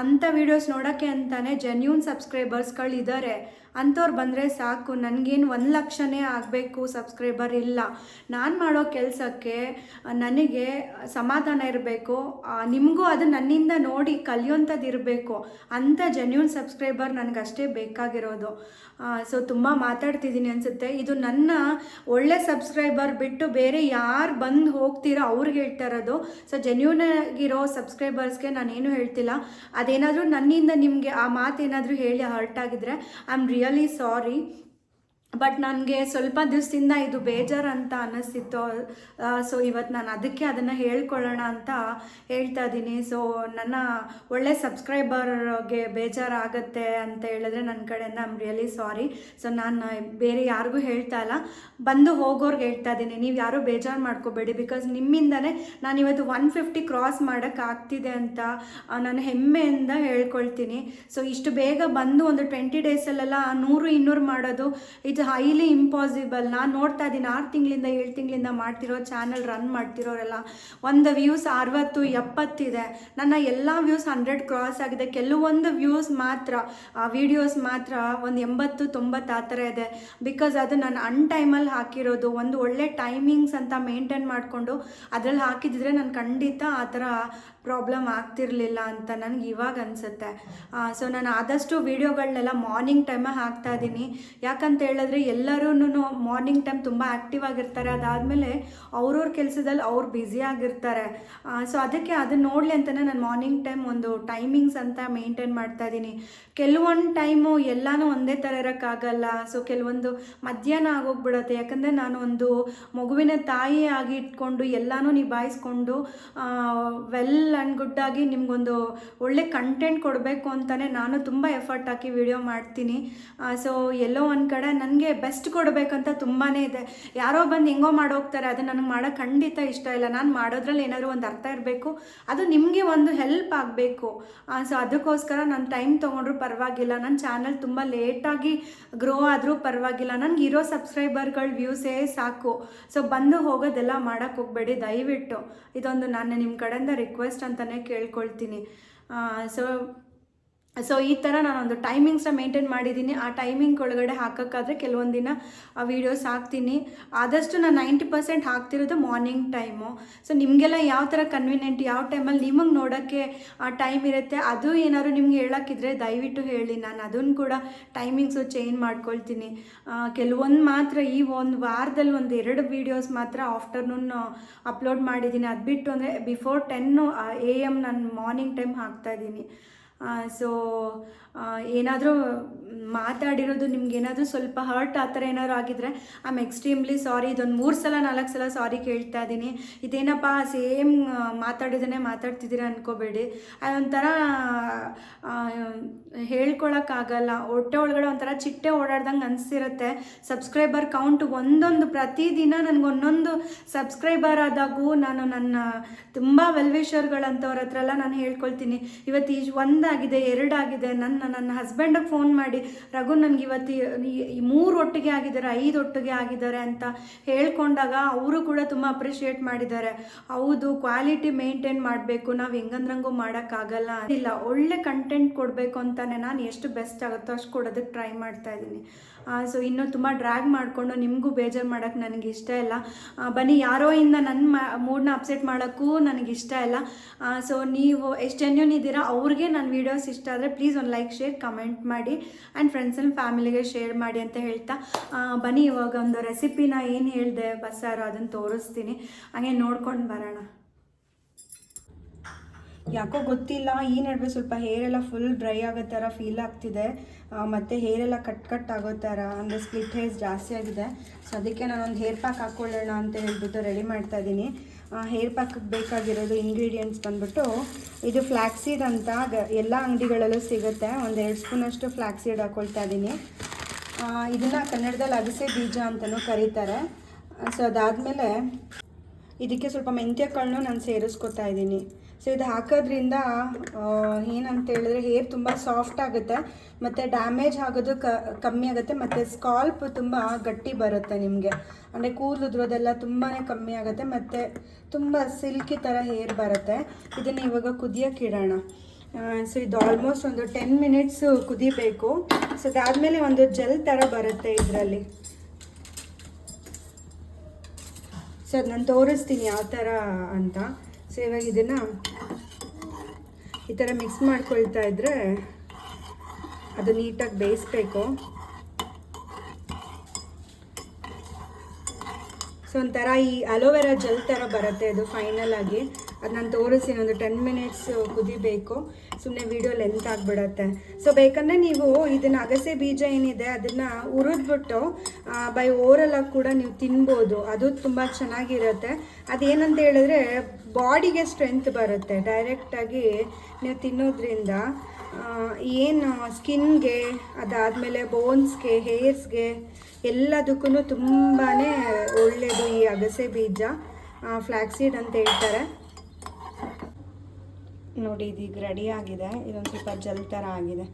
ಅಂಥ ವೀಡಿಯೋಸ್ ನೋಡೋಕ್ಕೆ ಅಂತಲೇ ಜೆನ್ಯೂನ್ ಸಬ್ಸ್ಕ್ರೈಬರ್ಸ್ಗಳಿದ್ದಾರೆ. ಅಂಥವ್ರು ಬಂದರೆ ಸಾಕು. ನನಗೇನು 1 ಲಕ್ಷನೇ ಆಗಬೇಕು ಸಬ್ಸ್ಕ್ರೈಬರ್ ಇಲ್ಲ. ನಾನು ಮಾಡೋ ಕೆಲಸಕ್ಕೆ ನನಗೆ ಸಮಾಧಾನ ಇರಬೇಕು, ನಿಮಗೂ ಅದು ನನ್ನಿಂದ ನೋಡಿ ಕಲಿಯೋಂಥದ್ದು ಇರಬೇಕು. ಅಂಥ ಜೆನ್ಯೂನ್ ಸಬ್ಸ್ಕ್ರೈಬರ್ ನನಗಷ್ಟೇ ಬೇಕಾಗಿರೋದು. ಸೊ ತುಂಬ ಮಾತಾಡ್ತಿದ್ದೀನಿ ಅನಿಸುತ್ತೆ. ಇದು ನನ್ನ ಒಳ್ಳೆ ಸಬ್ಸ್ಕ್ರೈಬರ್ ಬಿಟ್ಟು ಬೇರೆ ಯಾರು ಬಂದು ಹೋಗ್ತೀರೋ ಅವ್ರಿಗೆ ಹೇಳ್ತಾ ಇರೋದು. ಸೊ ಜೆನ್ಯೂನ್ ಆಗಿರೋ ಸಬ್ಸ್ಕ್ರೈಬರ್ಸ್ಗೆ ನಾನೇನು ಹೇಳ್ತಿಲ್ಲ. ಅದೇನಾದರೂ ನನ್ನಿಂದ ನಿಮಗೆ ಆ ಮಾತೇನಾದರೂ ಹೇಳಿ ಹರ್ಟ್ ಆಗಿದ್ರೆ I am really sorry. But ನನಗೆ ಸ್ವಲ್ಪ ದಿವಸದಿಂದ ಇದು ಬೇಜಾರು ಅಂತ ಅನ್ನಿಸ್ತಿತ್ತು. ಸೊ ಇವತ್ತು ನಾನು ಅದಕ್ಕೆ ಅದನ್ನು ಹೇಳ್ಕೊಳ್ಳೋಣ ಅಂತ ಹೇಳ್ತಾ ಇದ್ದೀನಿ. ಸೊ ನನ್ನ ಒಳ್ಳೆ ಸಬ್ಸ್ಕ್ರೈಬರ್ಗೆ ಬೇಜಾರಾಗುತ್ತೆ ಅಂತ ಹೇಳಿದ್ರೆ ನನ್ನ ಕಡೆಯಿಂದ I am really sorry. So ನಾನು ಬೇರೆ ಯಾರಿಗೂ ಹೇಳ್ತಾ ಇಲ್ಲ, ಬಂದು ಹೋಗೋರ್ಗೆ ಹೇಳ್ತಾ ಇದ್ದೀನಿ, ನೀವು ಯಾರೂ ಬೇಜಾರು ಮಾಡ್ಕೋಬೇಡಿ. ಬಿಕಾಸ್ ನಿಮ್ಮಿಂದಲೇ ನಾನು ಇವತ್ತು 150 ಕ್ರಾಸ್ ಮಾಡೋಕ್ಕಾಗ್ತಿದೆ ಅಂತ ನಾನು ಹೆಮ್ಮೆಯಿಂದ ಹೇಳ್ಕೊಳ್ತೀನಿ. ಸೊ ಇಷ್ಟು ಬೇಗ ಬಂದು ಒಂದು 20 ಡೇಸಲ್ಲೆಲ್ಲ 100-200 ಮಾಡೋದು, ಇದು ಇದು ಹೈಲಿ ಇಂಪಾಸಿಬಲ್. ನಾನು ನೋಡ್ತಾ ಇದ್ದೀನಿ 6 ತಿಂಗಳಿಂದ 7 ತಿಂಗಳಿಂದ ಮಾಡ್ತಿರೋ ಚಾನಲ್ ರನ್ ಮಾಡ್ತಿರೋರೆಲ್ಲ ಒಂದು ವ್ಯೂಸ್ 60-70 ಇದೆ. ನನ್ನ ಎಲ್ಲ ವ್ಯೂಸ್ 100 ಕ್ರಾಸ್ ಆಗಿದೆ. ಕೆಲವೊಂದು ವ್ಯೂಸ್ ಮಾತ್ರ ವಿಡಿಯೋಸ್ ಮಾತ್ರ ಒಂದು 80-90 ಆ ಥರ ಇದೆ. ಬಿಕಾಸ್ ಅದು ನಾನು ಟೈಮಲ್ಲಿ ಹಾಕಿರೋದು. ಒಂದು ಒಳ್ಳೆ ಟೈಮಿಂಗ್ಸ್ ಅಂತ ಮೇಂಟೈನ್ ಮಾಡಿಕೊಂಡು ಅದರಲ್ಲಿ ಹಾಕಿದ್ರೆ ನಾನು ಖಂಡಿತ ಆ ಥರ ಪ್ರಾಬ್ಲಮ್ ಆಗ್ತಿರ್ಲಿಲ್ಲ ಅಂತ ನನಗೆ ಇವಾಗ ಅನಿಸುತ್ತೆ. ಸೊ ನಾನು ಆದಷ್ಟು ವೀಡಿಯೋಗಳನ್ನೆಲ್ಲ ಮಾರ್ನಿಂಗ್ ಟೈಮೇ ಹಾಕ್ತಾ ಇದ್ದೀನಿ. ಯಾಕಂತ ಹೇಳಿದ್ರೆ ಎಲ್ಲರೂ ಮಾರ್ನಿಂಗ್ ಟೈಮ್ ತುಂಬ ಆ್ಯಕ್ಟಿವ್ ಆಗಿರ್ತಾರೆ. ಅದಾದಮೇಲೆ ಅವ್ರವ್ರ ಕೆಲಸದಲ್ಲಿ ಅವ್ರು ಬ್ಯುಸಿ ಆಗಿರ್ತಾರೆ. ಸೊ ಅದಕ್ಕೆ ಅದನ್ನ ನೋಡಲಿ ಅಂತಲೇ ನಾನು ಮಾರ್ನಿಂಗ್ ಟೈಮ್ ಒಂದು ಟೈಮಿಂಗ್ಸ್ ಅಂತ ಮೇಂಟೈನ್ ಮಾಡ್ತಾ ಇದ್ದೀನಿ. ಕೆಲವೊಂದು ಟೈಮು ಎಲ್ಲನೂ ಒಂದೇ ಥರ ಇರೋಕ್ಕಾಗಲ್ಲ. ಸೊ ಕೆಲವೊಂದು ಮಧ್ಯಾಹ್ನ ಆಗೋಗ್ಬಿಡುತ್ತೆ. ಯಾಕಂದರೆ ನಾನು ಒಂದು ಮಗುವಿನ ತಾಯಿ ಆಗಿ ಇಟ್ಕೊಂಡು ಎಲ್ಲನೂ ನಿಭಾಯಿಸ್ಕೊಂಡು ವೆಲ್ ಆ್ಯಂಡ್ ಗುಡ್ ಆಗಿ ನಿಮಗೊಂದು ಒಳ್ಳೆ ಕಂಟೆಂಟ್ ಕೊಡಬೇಕು ಅಂತಲೇ ನಾನು ತುಂಬ ಎಫರ್ಟ್ ಹಾಕಿ ವಿಡಿಯೋ ಮಾಡ್ತೀನಿ. ಸೊ ಎಲ್ಲೋ ಒಂದು ಕಡೆ ನನಗೆ ಬೆಸ್ಟ್ ಕೊಡಬೇಕಂತ ತುಂಬಾ ಇದೆ. ಯಾರೋ ಬಂದು ಹೆಂಗೋ ಮಾಡೋಗ್ತಾರೆ, ಅದು ನನಗೆ ಮಾಡೋಕ್ಕೆ ಖಂಡಿತ ಇಷ್ಟ ಇಲ್ಲ. ನಾನು ಮಾಡೋದ್ರಲ್ಲಿ ಏನಾದರೂ ಒಂದು ಅರ್ಥ ಇರಬೇಕು, ಅದು ನಿಮಗೆ ಒಂದು ಹೆಲ್ಪ್ ಆಗಬೇಕು. ಸೊ ಅದಕ್ಕೋಸ್ಕರ ನಾನು ಟೈಮ್ ತೊಗೊಂಡ್ರು ಪರವಾಗಿಲ್ಲ. ನನ್ನ ಚಾನಲ್ ತುಂಬ ಲೇಟಾಗಿ ಗ್ರೋ ಆದರೂ ಪರವಾಗಿಲ್ಲ. ನನಗಿರೋ ಸಬ್ಸ್ಕ್ರೈಬರ್ಗಳ ವ್ಯೂಸೇ ಸಾಕು. ಸೊ ಬಂದು ಹೋಗೋದೆಲ್ಲ ಮಾಡೋಕ್ಕೆ ಹೋಗಬೇಡಿ ದಯವಿಟ್ಟು. ಇದೊಂದು ನಾನು ನಿಮ್ಮ ಕಡೆಯಿಂದ ರಿಕ್ವೆಸ್ಟ್ ಅಂತಲೇ ಕೇಳ್ಕೊಳ್ತೀನಿ. ಸೊ ಈ ಥರ ನಾನೊಂದು ಟೈಮಿಂಗ್ಸ್ನ ಮೇಂಟೈನ್ ಮಾಡಿದ್ದೀನಿ. ಆ ಟೈಮಿಂಗ್ ಒಳಗಡೆ ಹಾಕೋಕ್ಕಾದರೆ ಕೆಲವೊಂದು ದಿನ ಆ ವೀಡಿಯೋಸ್ ಹಾಕ್ತೀನಿ. ಆದಷ್ಟು ನಾನು 90% ಹಾಕ್ತಿರೋದು ಮಾರ್ನಿಂಗ್ ಟೈಮು. ಸೊ ನಿಮಗೆಲ್ಲ ಯಾವ ಥರ ಕನ್ವೀನಿಯೆಂಟ್, ಯಾವ ಟೈಮಲ್ಲಿ ನಿಮಗೆ ನೋಡೋಕ್ಕೆ ಆ ಟೈಮ್ ಇರುತ್ತೆ, ಅದು ಏನಾದ್ರು ನಿಮ್ಗೆ ಹೇಳೋಕ್ಕಿದ್ರೆ ದಯವಿಟ್ಟು ಹೇಳಿ. ನಾನು ಅದನ್ನು ಕೂಡ ಟೈಮಿಂಗ್ಸು ಚೇಂಜ್ ಮಾಡ್ಕೊಳ್ತೀನಿ. ಕೆಲವೊಂದು ಮಾತ್ರ ಈ ಒಂದು ವಾರದಲ್ಲಿ 1-2 ವೀಡಿಯೋಸ್ ಮಾತ್ರ ಆಫ್ಟರ್ನೂನ್ ಅಪ್ಲೋಡ್ ಮಾಡಿದ್ದೀನಿ. ಅದು ಬಿಟ್ಟು ಅಂದರೆ ಬಿಫೋರ್ 10 AM ನಾನು ಮಾರ್ನಿಂಗ್ ಟೈಮ್ ಹಾಕ್ತಾಯಿದ್ದೀನಿ. ಸೊ ಏನಾದರೂ ಮಾತಾಡಿರೋದು ನಿಮ್ಗೇನಾದರೂ ಸ್ವಲ್ಪ ಹರ್ಟ್ ಆ ಥರ ಏನಾದ್ರು ಆಗಿದ್ರೆ ಐ ಆಮ್ ಎಕ್ಸ್ಟ್ರೀಮ್ಲಿ ಸಾರಿ. ಇದೊಂದು 3-4 ಸಲ ಸಾರಿ ಕೇಳ್ತಾ ಇದ್ದೀನಿ. ಇದೇನಪ್ಪ ಸೇಮ್ ಮಾತಾಡಿದನೇ ಮಾತಾಡ್ತಿದ್ದೀರ ಅಂದ್ಕೋಬೇಡಿ. ಅದೊಂಥರ ಹೇಳ್ಕೊಳಕ್ಕಾಗಲ್ಲ. ಹೊಟ್ಟೆ ಒಳಗಡೆ ಒಂಥರ ಚಿಟ್ಟೆ ಓಡಾಡ್ದಂಗೆ ಅನಿಸ್ತಿರುತ್ತೆ. ಸಬ್ಸ್ಕ್ರೈಬರ್ ಕೌಂಟ್ ಒಂದೊಂದು ಪ್ರತಿದಿನ ನನಗೆ ಒಂದೊಂದು ಸಬ್ಸ್ಕ್ರೈಬರ್ ಆದಾಗೂ ನಾನು ನನ್ನ ತುಂಬ ವೆಲ್ವಿಷರ್ಗಳಂಥವ್ರ ಹತ್ರ ಎಲ್ಲ ನಾನು ಹೇಳ್ಕೊಳ್ತೀನಿ, ಇವತ್ತು 1 ಆಗಿದೆ 2 ಆಗಿದೆ. ನನ್ನ ಹಸ್ಬೆಂಡಿಗೆ ಫೋನ್ ಮಾಡಿ, ರಘು ನನಗೆ ಇವತ್ತು 3 ಒಟ್ಟಿಗೆ ಆಗಿದ್ದಾರೆ, 5 ಒಟ್ಟಿಗೆ ಆಗಿದ್ದಾರೆ ಅಂತ ಹೇಳ್ಕೊಂಡಾಗ ಅವರು ಕೂಡ ತುಂಬ ಅಪ್ರಿಷಿಯೇಟ್ ಮಾಡಿದ್ದಾರೆ. ಹೌದು, ಕ್ವಾಲಿಟಿ ಮೇಂಟೈನ್ ಮಾಡಬೇಕು, ನಾವು ಹೆಂಗಂದ್ರಂಗೂ ಮಾಡೋಕ್ಕಾಗಲ್ಲ ಇಲ್ಲ. ಒಳ್ಳೆ ಕಂಟೆಂಟ್ ಕೊಡಬೇಕು ಅಂತಾನೆ ನಾನು ಎಷ್ಟು ಬೆಸ್ಟ್ ಆಗುತ್ತೋ ಅಷ್ಟು ಕೊಡೋದಕ್ಕೆ ಟ್ರೈ ಮಾಡ್ತಾ ಇದ್ದೀನಿ. ಸೊ ಇನ್ನೂ ತುಂಬ ಡ್ರ್ಯಾಗ್ ಮಾಡಿಕೊಂಡು ನಿಮಗೂ ಬೇಜಾರು ಮಾಡೋಕ್ಕೆ ನನಗೆ ಇಷ್ಟ ಇಲ್ಲ. ಬನ್ನಿ, ಯಾರೋ ಇಂದ ನನ್ನ ಮೂಡ್ನ ಅಪ್ಸೆಟ್ ಮಾಡೋಕ್ಕೂ ನನಗಿಷ್ಟ ಇಲ್ಲ. ಸೊ ನೀವು ಎಷ್ಟು ಜೆನ್ಯೂನ್ ಇದ್ದೀರಾ ಅವ್ರಿಗೆ ನನ್ನ ವೀಡಿಯೋಸ್ ಇಷ್ಟ ಆದರೆ ಪ್ಲೀಸ್ ಒಂದು ಲೈಕ್, ಶೇರ್, ಕಮೆಂಟ್ ಮಾಡಿ ಆ್ಯಂಡ್ ಫ್ರೆಂಡ್ಸ್ ಆ್ಯಂಡ್ ಫ್ಯಾಮಿಲಿಗೆ ಶೇರ್ ಮಾಡಿ ಅಂತ ಹೇಳ್ತಾ ಬನ್ನಿ ಇವಾಗ ಒಂದು ರೆಸಿಪಿನ ಏನು ಹೇಳಿದೆ ಬಸ್ಸಾರು ಅದನ್ನು ತೋರಿಸ್ತೀನಿ. ಹಾಗೆ ನೋಡ್ಕೊಂಡು ಬರೋಣ. ಯಾಕೋ ಗೊತ್ತಿಲ್ಲ, ಈ ನಡುವೆ ಸ್ವಲ್ಪ ಹೇರೆಲ್ಲ ಫುಲ್ ಡ್ರೈ ಆಗೋ ಥರ ಫೀಲ್ ಆಗ್ತಿದೆ. ಮತ್ತು ಹೇರೆಲ್ಲ ಕಟ್ ಆಗೋ ಥರ, ಅಂದರೆ ಸ್ಪ್ಲಿಟ್ ಹೇರ್ಸ್ ಜಾಸ್ತಿ ಆಗಿದೆ. ಸೊ ಅದಕ್ಕೆ ನಾನೊಂದು ಹೇರ್ ಪ್ಯಾಕ್ ಹಾಕ್ಕೊಳ್ಳೋಣ ಅಂತ ಹೇಳ್ಬಿಟ್ಟು ರೆಡಿ ಮಾಡ್ತಾ ಇದ್ದೀನಿ. ಹೇರ್ ಪ್ಯಾಕ್ಗೆ ಬೇಕಾಗಿರೋದು ಇಂಗ್ರೀಡಿಯೆಂಟ್ಸ್ ಬಂದ್ಬಿಟ್ಟು ಇದು ಫ್ಲ್ಯಾಕ್ಸೀಡ್ ಅಂತ ಎಲ್ಲ ಅಂಗಡಿಗಳಲ್ಲೂ ಸಿಗುತ್ತೆ. 1-2 ಸ್ಪೂನಷ್ಟು ಫ್ಲ್ಯಾಕ್ಸೀಡ್ ಹಾಕ್ಕೊಳ್ತಾ ಇದ್ದೀನಿ. ಇದನ್ನು ಕನ್ನಡದಲ್ಲಿ ಅಗಸೆ ಬೀಜ ಅಂತಲೂ ಕರೀತಾರೆ. ಸೊ ಅದಾದಮೇಲೆ ಇದಕ್ಕೆ ಸ್ವಲ್ಪ ಮೆಂತ್ಯ ಕಾಳನ್ನು ನಾನು ಸೇರಿಸ್ಕೊತಾ ಇದ್ದೀನಿ. ಸೊ ಇದು ಹಾಕೋದ್ರಿಂದ ಏನಂತ ಹೇಳಿದ್ರೆ ಹೇರ್ ತುಂಬ ಸಾಫ್ಟ್ ಆಗುತ್ತೆ ಮತ್ತು ಡ್ಯಾಮೇಜ್ ಆಗೋದು ಕಮ್ಮಿ ಆಗುತ್ತೆ ಮತ್ತು ಸ್ಕಾಲ್ಪ್ ತುಂಬ ಗಟ್ಟಿ ಬರುತ್ತೆ ನಿಮಗೆ. ಅಂದರೆ ಕೂದಲು ಉದುರೋದೆಲ್ಲ ತುಂಬಾ ಕಮ್ಮಿ ಆಗುತ್ತೆ ಮತ್ತು ತುಂಬ ಸಿಲ್ಕಿ ಥರ ಹೇರ್ ಬರುತ್ತೆ. ಇದನ್ನು ಇವಾಗ ಕುದಿಯೋಕೆ ಇಡೋಣ. ಸೊ ಇದು ಆಲ್ಮೋಸ್ಟ್ ಒಂದು 10 ಮಿನಿಟ್ಸ್ ಕುದಿಬೇಕು. ಸೊ ಅದಾದಮೇಲೆ ಒಂದು ಜೆಲ್ ಥರ ಬರುತ್ತೆ ಇದರಲ್ಲಿ. ಸೊ ಅದು ನಾನು ತೋರಿಸ್ತೀನಿ ಯಾವ ಥರ ಅಂತ. ಸೊ ಇವಾಗ ಇದನ್ನು ಈ ಥರ ಮಿಕ್ಸ್ ಮಾಡ್ಕೊಳ್ತಾ ಇದ್ದರೆ ಅದು ನೀಟಾಗಿ ಬೇಯಿಸ್ಬೇಕು. ಸೊ ಒಂಥರ ಈ ಅಲೋವೆರಾ ಜೆಲ್ ಥರ ಬರುತ್ತೆ ಇದು ಫೈನಲ್ ಆಗಿ. ಅದು ನಾನು ತೋರಿಸ್ತೀನಿ. ಒಂದು 10 ಮಿನಿಟ್ಸ್ ಕುದಿಬೇಕು, ಸುಮ್ಮನೆ ವಿಡಿಯೋ ಲೆಂತ್ ಆಗಿಬಿಡತ್ತೆ. ಸೊ ಬೇಕಂದರೆ ನೀವು ಇದನ್ನು ಅಗಸೆ ಬೀಜ ಏನಿದೆ ಅದನ್ನು ಹುರಿದ್ಬಿಟ್ಟು ಬೈ ಓರಲಾಗಿ ಕೂಡ ನೀವು ತಿನ್ಬೋದು. ಅದು ತುಂಬ ಚೆನ್ನಾಗಿರುತ್ತೆ. ಅದೇನಂತ ಹೇಳಿದ್ರೆ ಬಾಡಿಗೆ ಸ್ಟ್ರೆಂತ್ ಬರುತ್ತೆ. ಡೈರೆಕ್ಟಾಗಿ ನೀವು ತಿನ್ನೋದ್ರಿಂದ ಏನು ಸ್ಕಿನ್ಗೆ, ಅದಾದಮೇಲೆ ಬೋನ್ಸ್ಗೆ, ಹೇರ್ಸ್ಗೆ ಎಲ್ಲದಕ್ಕೂ ತುಂಬಾ ಒಳ್ಳೆಯದು ಈ ಅಗಸೆ ಬೀಜ. ಫ್ಲ್ಯಾಕ್ಸೀಡ್ ಅಂತ ಹೇಳ್ತಾರೆ. ನೋಡಿ ಇದೀಗ ರೆಡಿ ಆಗಿದೆ. ಇದೊಂದು ಸ್ವಲ್ಪ ಜೆಲ್ ಥರ ಆಗಿದೆ.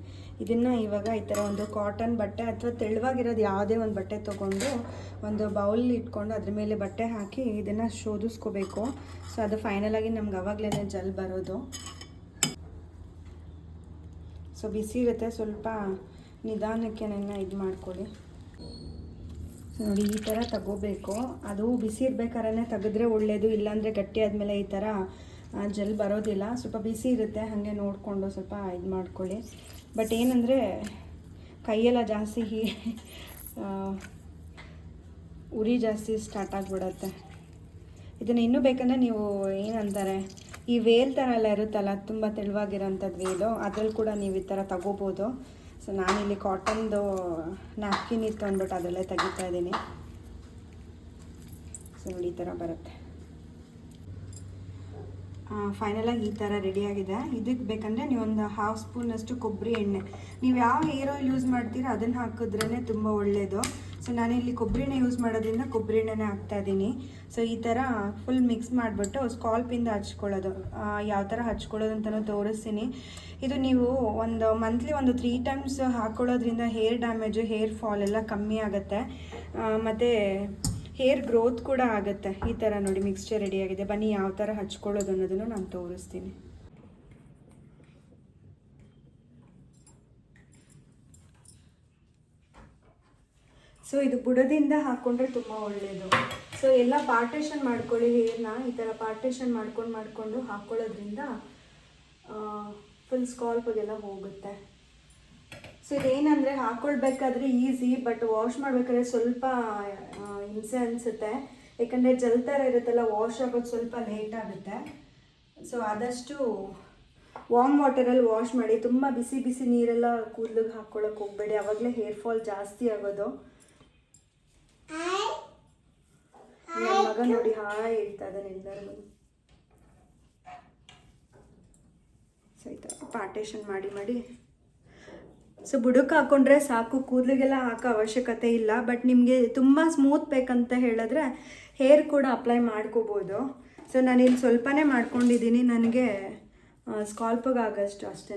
ಇದನ್ನು ಇವಾಗ ಈ ಥರ ಒಂದು ಕಾಟನ್ ಬಟ್ಟೆ ಅಥವಾ ತೆಳುವಾಗಿರೋದು ಯಾವುದೇ ಒಂದು ಬಟ್ಟೆ ತೊಗೊಂಡು ಒಂದು ಬೌಲ್ ಇಟ್ಕೊಂಡು ಅದ್ರ ಮೇಲೆ ಬಟ್ಟೆ ಹಾಕಿ ಇದನ್ನು ಶೋಧಿಸ್ಕೋಬೇಕು. ಸೊ ಅದು ಫೈನಲಾಗಿ ನಮ್ಗೆ ಅವಾಗಲೇ ಜೆಲ್ ಬರೋದು. ಸೊ ಬಿಸಿ ಇರುತ್ತೆ, ಸ್ವಲ್ಪ ನಿಧಾನಕ್ಕೆ ಇದು ಮಾಡ್ಕೊಳ್ಳಿ. ಸೊ ನೋಡಿ ಈ ಥರ ತಗೋಬೇಕು. ಅದು ಬಿಸಿ ಇರಬೇಕಾದ್ರೆ ತೆಗೆದ್ರೆ ಒಳ್ಳೆಯದು, ಇಲ್ಲಾಂದರೆ ಗಟ್ಟಿ ಆದಮೇಲೆ ಈ ಥರ ಜೆಲ್ ಬರೋದಿಲ್ಲ. ಸ್ವಲ್ಪ ಬಿಸಿ ಇರುತ್ತೆ, ಹಾಗೆ ನೋಡಿಕೊಂಡು ಸ್ವಲ್ಪ ಇದು ಮಾಡ್ಕೊಳ್ಳಿ. ಬಟ್ ಏನಂದರೆ ಕೈಯೆಲ್ಲ ಜಾಸ್ತಿ ಉರಿ ಜಾಸ್ತಿ ಸ್ಟಾರ್ಟ್ ಆಗಿಬಿಡತ್ತೆ. ಇದನ್ನು ಇನ್ನೂ ಬೇಕಂದರೆ ನೀವು ಏನಂತಾರೆ ಈ ವೇಲ್ ಥರ ಎಲ್ಲ ಇರುತ್ತಲ್ಲ, ತುಂಬ ತೆಳುವಾಗಿರೋಂಥದ್ದು ವೇಲು, ಅದ್ರಲ್ಲಿ ಕೂಡ ನೀವು ಈ ಥರ ತಗೋಬೋದು. ಸೊ ನಾನಿಲ್ಲಿ ಕಾಟನ್ದು ನ್ಯಾಪ್ಕಿನ್ ಇತ್ತು ಅಂದ್ಬಿಟ್ಟು ಅದರಲ್ಲೇ ತೆಗಿತಾ ಇದ್ದೀನಿ. ಸೊ ನೋಡಿ ಈ ಥರ ಬರುತ್ತೆ. ಫೈನಲಾಗಿ ಈ ಥರ ರೆಡಿಯಾಗಿದೆ. ಇದಕ್ಕೆ ಬೇಕಂದರೆ ನೀವೊಂದು 1/2 ಸ್ಪೂನಷ್ಟು ಕೊಬ್ಬರಿ ಎಣ್ಣೆ, ನೀವು ಯಾವ ಹೇರ್ ಆಯಿಲ್ ಯೂಸ್ ಮಾಡ್ತೀರೋ ಅದನ್ನು ಹಾಕಿದ್ರೇ ತುಂಬ ಒಳ್ಳೆಯದು. ಸೊ ನಾನಿಲ್ಲಿ ಕೊಬ್ಬರಿ ಎಣ್ಣೆ ಯೂಸ್ ಮಾಡೋದ್ರಿಂದ ಕೊಬ್ಬರಿ ಎಣ್ಣೆನೇ ಹಾಕ್ತಾಯಿದ್ದೀನಿ. ಸೊ ಈ ಥರ ಫುಲ್ ಮಿಕ್ಸ್ ಮಾಡಿಬಿಟ್ಟು ಸ್ಕಾಲ್ಪಿಂದ ಹಚ್ಕೊಳ್ಳೋದು, ಯಾವ ಥರ ಹಚ್ಕೊಳ್ಳೋದು ಅಂತಲೂ ತೋರಿಸ್ತೀನಿ. ಇದು ನೀವು ಒಂದು ಮಂತ್ಲಿ ಒಂದು 3 ಟೈಮ್ಸ್ ಹಾಕ್ಕೊಳ್ಳೋದ್ರಿಂದ ಹೇರ್ ಡ್ಯಾಮೇಜು, ಹೇರ್ ಫಾಲ್ ಎಲ್ಲ ಕಮ್ಮಿ ಆಗುತ್ತೆ, ಮತ್ತು ಹೇರ್ ಗ್ರೋತ್ ಕೂಡ ಆಗುತ್ತೆ. ಈ ಥರ ನೋಡಿ ಮಿಕ್ಸ್ಚರ್ ರೆಡಿಯಾಗಿದೆ. ಬನ್ನಿ ಯಾವ ಥರ ಹಚ್ಕೊಳ್ಳೋದು ಅನ್ನೋದನ್ನು ನಾನು ತೋರಿಸ್ತೀನಿ. ಸೊ ಇದು ಬುಡದಿಂದ ಹಾಕ್ಕೊಂಡ್ರೆ ತುಂಬ ಒಳ್ಳೆಯದು. ಸೊ ಎಲ್ಲ ಪಾರ್ಟೇಷನ್ ಮಾಡ್ಕೊಳ್ಳಿ ಹೇರ್ನ. ಈ ಥರ ಪಾರ್ಟೇಷನ್ ಮಾಡ್ಕೊಂಡು ಹಾಕ್ಕೊಳ್ಳೋದ್ರಿಂದ ಫುಲ್ ಸ್ಕಾಲ್ಪ್ಗೆಲ್ಲ ಹೋಗುತ್ತೆ. ಸೊ ಇದೇನಂದರೆ ಹಾಕ್ಕೊಳ್ಬೇಕಾದ್ರೆ ಈಸಿ, ಬಟ್ ವಾಶ್ ಮಾಡಬೇಕಾದ್ರೆ ಸ್ವಲ್ಪ ಹಿಂಸೆ ಅನಿಸುತ್ತೆ. ಯಾಕಂದರೆ ಜೆಲ್ ಥರ ಇರುತ್ತಲ್ಲ, ವಾಶ್ ಆಗೋದು ಸ್ವಲ್ಪ ಲೇಟ್ ಆಗುತ್ತೆ. ಸೊ ಆದಷ್ಟು ವಾರ್ಮ್ ವಾಟರಲ್ಲಿ ವಾಶ್ ಮಾಡಿ. ತುಂಬ ಬಿಸಿ ಬಿಸಿ ನೀರೆಲ್ಲ ಕೂದಲಿಗೆ ಹಾಕ್ಕೊಳ್ಳೋಕೆ ಹೋಗಬೇಡಿ, ಆವಾಗಲೇ ಹೇರ್ ಫಾಲ್ ಜಾಸ್ತಿ ಆಗೋದು. ನನ್ನ ಮಗ ನೋಡಿ ಹಾಯ್ ಹೇಳ್ತಾ ಇದ್ದಾನೆ ಎಲ್ಲರಿಗೂ. ಸೊ ಈ ಥರ ಪಾರ್ಟೇಷನ್ ಮಾಡಿ ಸೊ ಬುಡಕ್ಕೆ ಹಾಕ್ಕೊಂಡ್ರೆ ಸಾಕು, ಕೂದಲಿಗೆಲ್ಲ ಹಾಕೋ ಅವಶ್ಯಕತೆ ಇಲ್ಲ. ಬಟ್ ನಿಮಗೆ ತುಂಬ ಸ್ಮೂತ್ ಬೇಕಂತ ಹೇಳಿದ್ರೆ ಹೇರ್ ಕೂಡ ಅಪ್ಲೈ ಮಾಡ್ಕೋಬೋದು. ಸೊ ನಾನಿಲ್ಲಿ ಸ್ವಲ್ಪನೇ ಮಾಡ್ಕೊಂಡಿದ್ದೀನಿ, ನನಗೆ ಸ್ಕಾಲ್ಪಿಗೆ ಆಗೋಷ್ಟು ಅಷ್ಟೇ.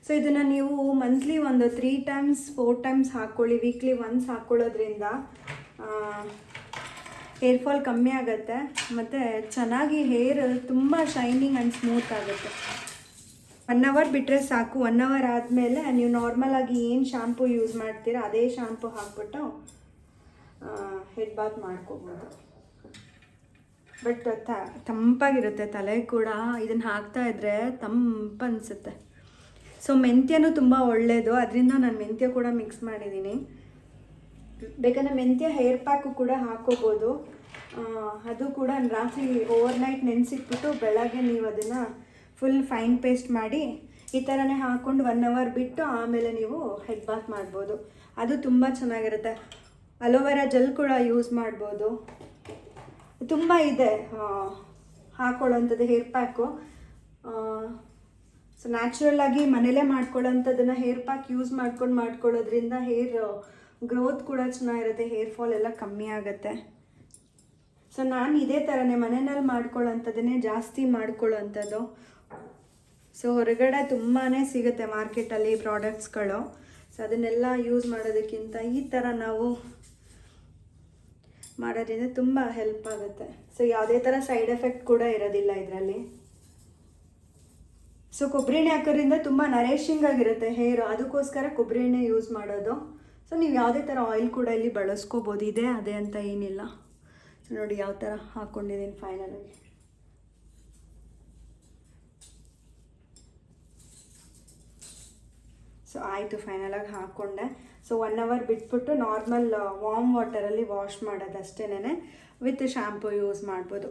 ಸೊ ಇದನ್ನು ನೀವು ಮಂತ್ಲಿ ಒಂದು 3 ಟೈಮ್ಸ್ 4 ಟೈಮ್ಸ್ ಹಾಕ್ಕೊಳ್ಳಿ. ವೀಕ್ಲಿ ಒನ್ಸ್ ಹಾಕ್ಕೊಳ್ಳೋದ್ರಿಂದ ಹೇರ್ ಫಾಲ್ ಕಮ್ಮಿ ಆಗುತ್ತೆ, ಮತ್ತು ಚೆನ್ನಾಗಿ ಹೇರ್ ತುಂಬ ಶೈನಿಂಗ್ ಆ್ಯಂಡ್ ಸ್ಮೂತ್ ಆಗುತ್ತೆ. 1 ಅವರ್ ಬಿಟ್ಟರೆ ಸಾಕು. 1 ಅವರ್ ಆದಮೇಲೆ ನೀವು ನಾರ್ಮಲಾಗಿ ಏನು ಶಾಂಪೂ ಯೂಸ್ ಮಾಡ್ತೀರಾ ಅದೇ ಶಾಂಪೂ ಹಾಕ್ಬಿಟ್ಟು ಹೆಡ್ ಬಾತ್ ಮಾಡ್ಕೋಬೋದು. ಬಟ್ ತಂಪಾಗಿರುತ್ತೆ ತಲೆ ಕೂಡ, ಇದನ್ನು ಹಾಕ್ತಾಯಿದ್ರೆ ತಂಪು ಅನಿಸುತ್ತೆ. ಸೊ ಮೆಂತ್ಯನೂ ತುಂಬ ಒಳ್ಳೆಯದು, ಅದರಿಂದ ನಾನು ಮೆಂತ್ಯ ಕೂಡ ಮಿಕ್ಸ್ ಮಾಡಿದ್ದೀನಿ. ಬೇಕಂದರೆ ಮೆಂತ್ಯ ಹೇರ್ ಪ್ಯಾಕು ಕೂಡ ಹಾಕ್ಕೋಬೋದು. ಅದು ಕೂಡ ರಾತ್ರಿ ಓವರ್ನೈಟ್ ನೆನೆಸಿಟ್ಬಿಟ್ಟು ಬೆಳಗ್ಗೆ ನೀವು ಅದನ್ನು ಫುಲ್ ಫೈನ್ ಪೇಸ್ಟ್ ಮಾಡಿ ಈ ಥರನೇ ಹಾಕ್ಕೊಂಡು 1 ಅವರ್ ಬಿಟ್ಟು ಆಮೇಲೆ ನೀವು ಹೆಡ್ ಬಾತ್ ಮಾಡ್ಬೋದು. ಅದು ತುಂಬ ಚೆನ್ನಾಗಿರುತ್ತೆ. ಅಲೋವೆರಾ ಜೆಲ್ ಕೂಡ ಯೂಸ್ ಮಾಡ್ಬೋದು. ತುಂಬ ಇದೆ ಹಾಕ್ಕೊಳ್ಳೋಂಥದ್ದು ಹೇರ್ ಪ್ಯಾಕು. ಸೊ ನ್ಯಾಚುರಲ್ಲಾಗಿ ಮನೇಲೇ ಮಾಡ್ಕೊಳ್ಳೋಂಥದ್ದನ್ನು ಹೇರ್ ಪ್ಯಾಕ್ ಯೂಸ್ ಮಾಡ್ಕೊಳ್ಳೋದ್ರಿಂದ ಹೇರ್ ಗ್ರೋತ್ ಕೂಡ ಚೆನ್ನಾಗಿರುತ್ತೆ, ಹೇರ್ ಫಾಲ್ ಎಲ್ಲ ಕಮ್ಮಿ ಆಗುತ್ತೆ. ಸೊ ನಾನು ಇದೇ ಥರನೇ ಮನೆಯಲ್ಲಿ ಮಾಡ್ಕೊಳ್ಳೋಂಥದ್ದನ್ನೇ ಜಾಸ್ತಿ ಮಾಡ್ಕೊಳ್ಳೋಂಥದ್ದು. ಸೊ ಹೊರಗಡೆ ತುಂಬಾ ಸಿಗುತ್ತೆ ಮಾರ್ಕೆಟಲ್ಲಿ ಪ್ರಾಡಕ್ಟ್ಸ್ಗಳು. ಸೊ ಅದನ್ನೆಲ್ಲ ಯೂಸ್ ಮಾಡೋದಕ್ಕಿಂತ ಈ ಥರ ನಾವು ಮಾಡೋದ್ರಿಂದ ತುಂಬ ಹೆಲ್ಪ್ ಆಗುತ್ತೆ. ಸೊ ಯಾವುದೇ ಥರ ಸೈಡ್ ಎಫೆಕ್ಟ್ ಕೂಡ ಇರೋದಿಲ್ಲ ಇದರಲ್ಲಿ. ಸೊ ಕೊಬ್ಬರಿ ಎಣ್ಣೆ ಹಾಕೋದ್ರಿಂದ ತುಂಬ ನರೇಶಿಂಗ್ ಆಗಿರುತ್ತೆ ಹೇರು, ಅದಕ್ಕೋಸ್ಕರ ಕೊಬ್ಬರಿ ಎಣ್ಣೆ ಯೂಸ್ ಮಾಡೋದು. ಸೊ ನೀವು ಯಾವುದೇ ಥರ ಆಯಿಲ್ ಕೂಡ ಇಲ್ಲಿ ಬಳಸ್ಕೋಬೋದು, ಇದೇ ಅದೇ ಅಂತ ಏನಿಲ್ಲ. ಸೊ ನೋಡಿ ಯಾವ ಥರ ಹಾಕ್ಕೊಂಡಿದ್ದೀನಿ ಫೈನಲಾಗಿ. ಸೊ ಆಯಿತು, ಫೈನಲಾಗಿ ಹಾಕ್ಕೊಂಡೆ. ಸೊ 1 ಅವರ್ ಬಿಟ್ಬಿಟ್ಟು ನಾರ್ಮಲ್ ವಾರ್ಮ್ ವಾಟರಲ್ಲಿ ವಾಶ್ ಮಾಡೋದು ಅಷ್ಟೇನೆ, ವಿತ್ ಶಾಂಪೂ ಯೂಸ್ ಮಾಡ್ಬೋದು.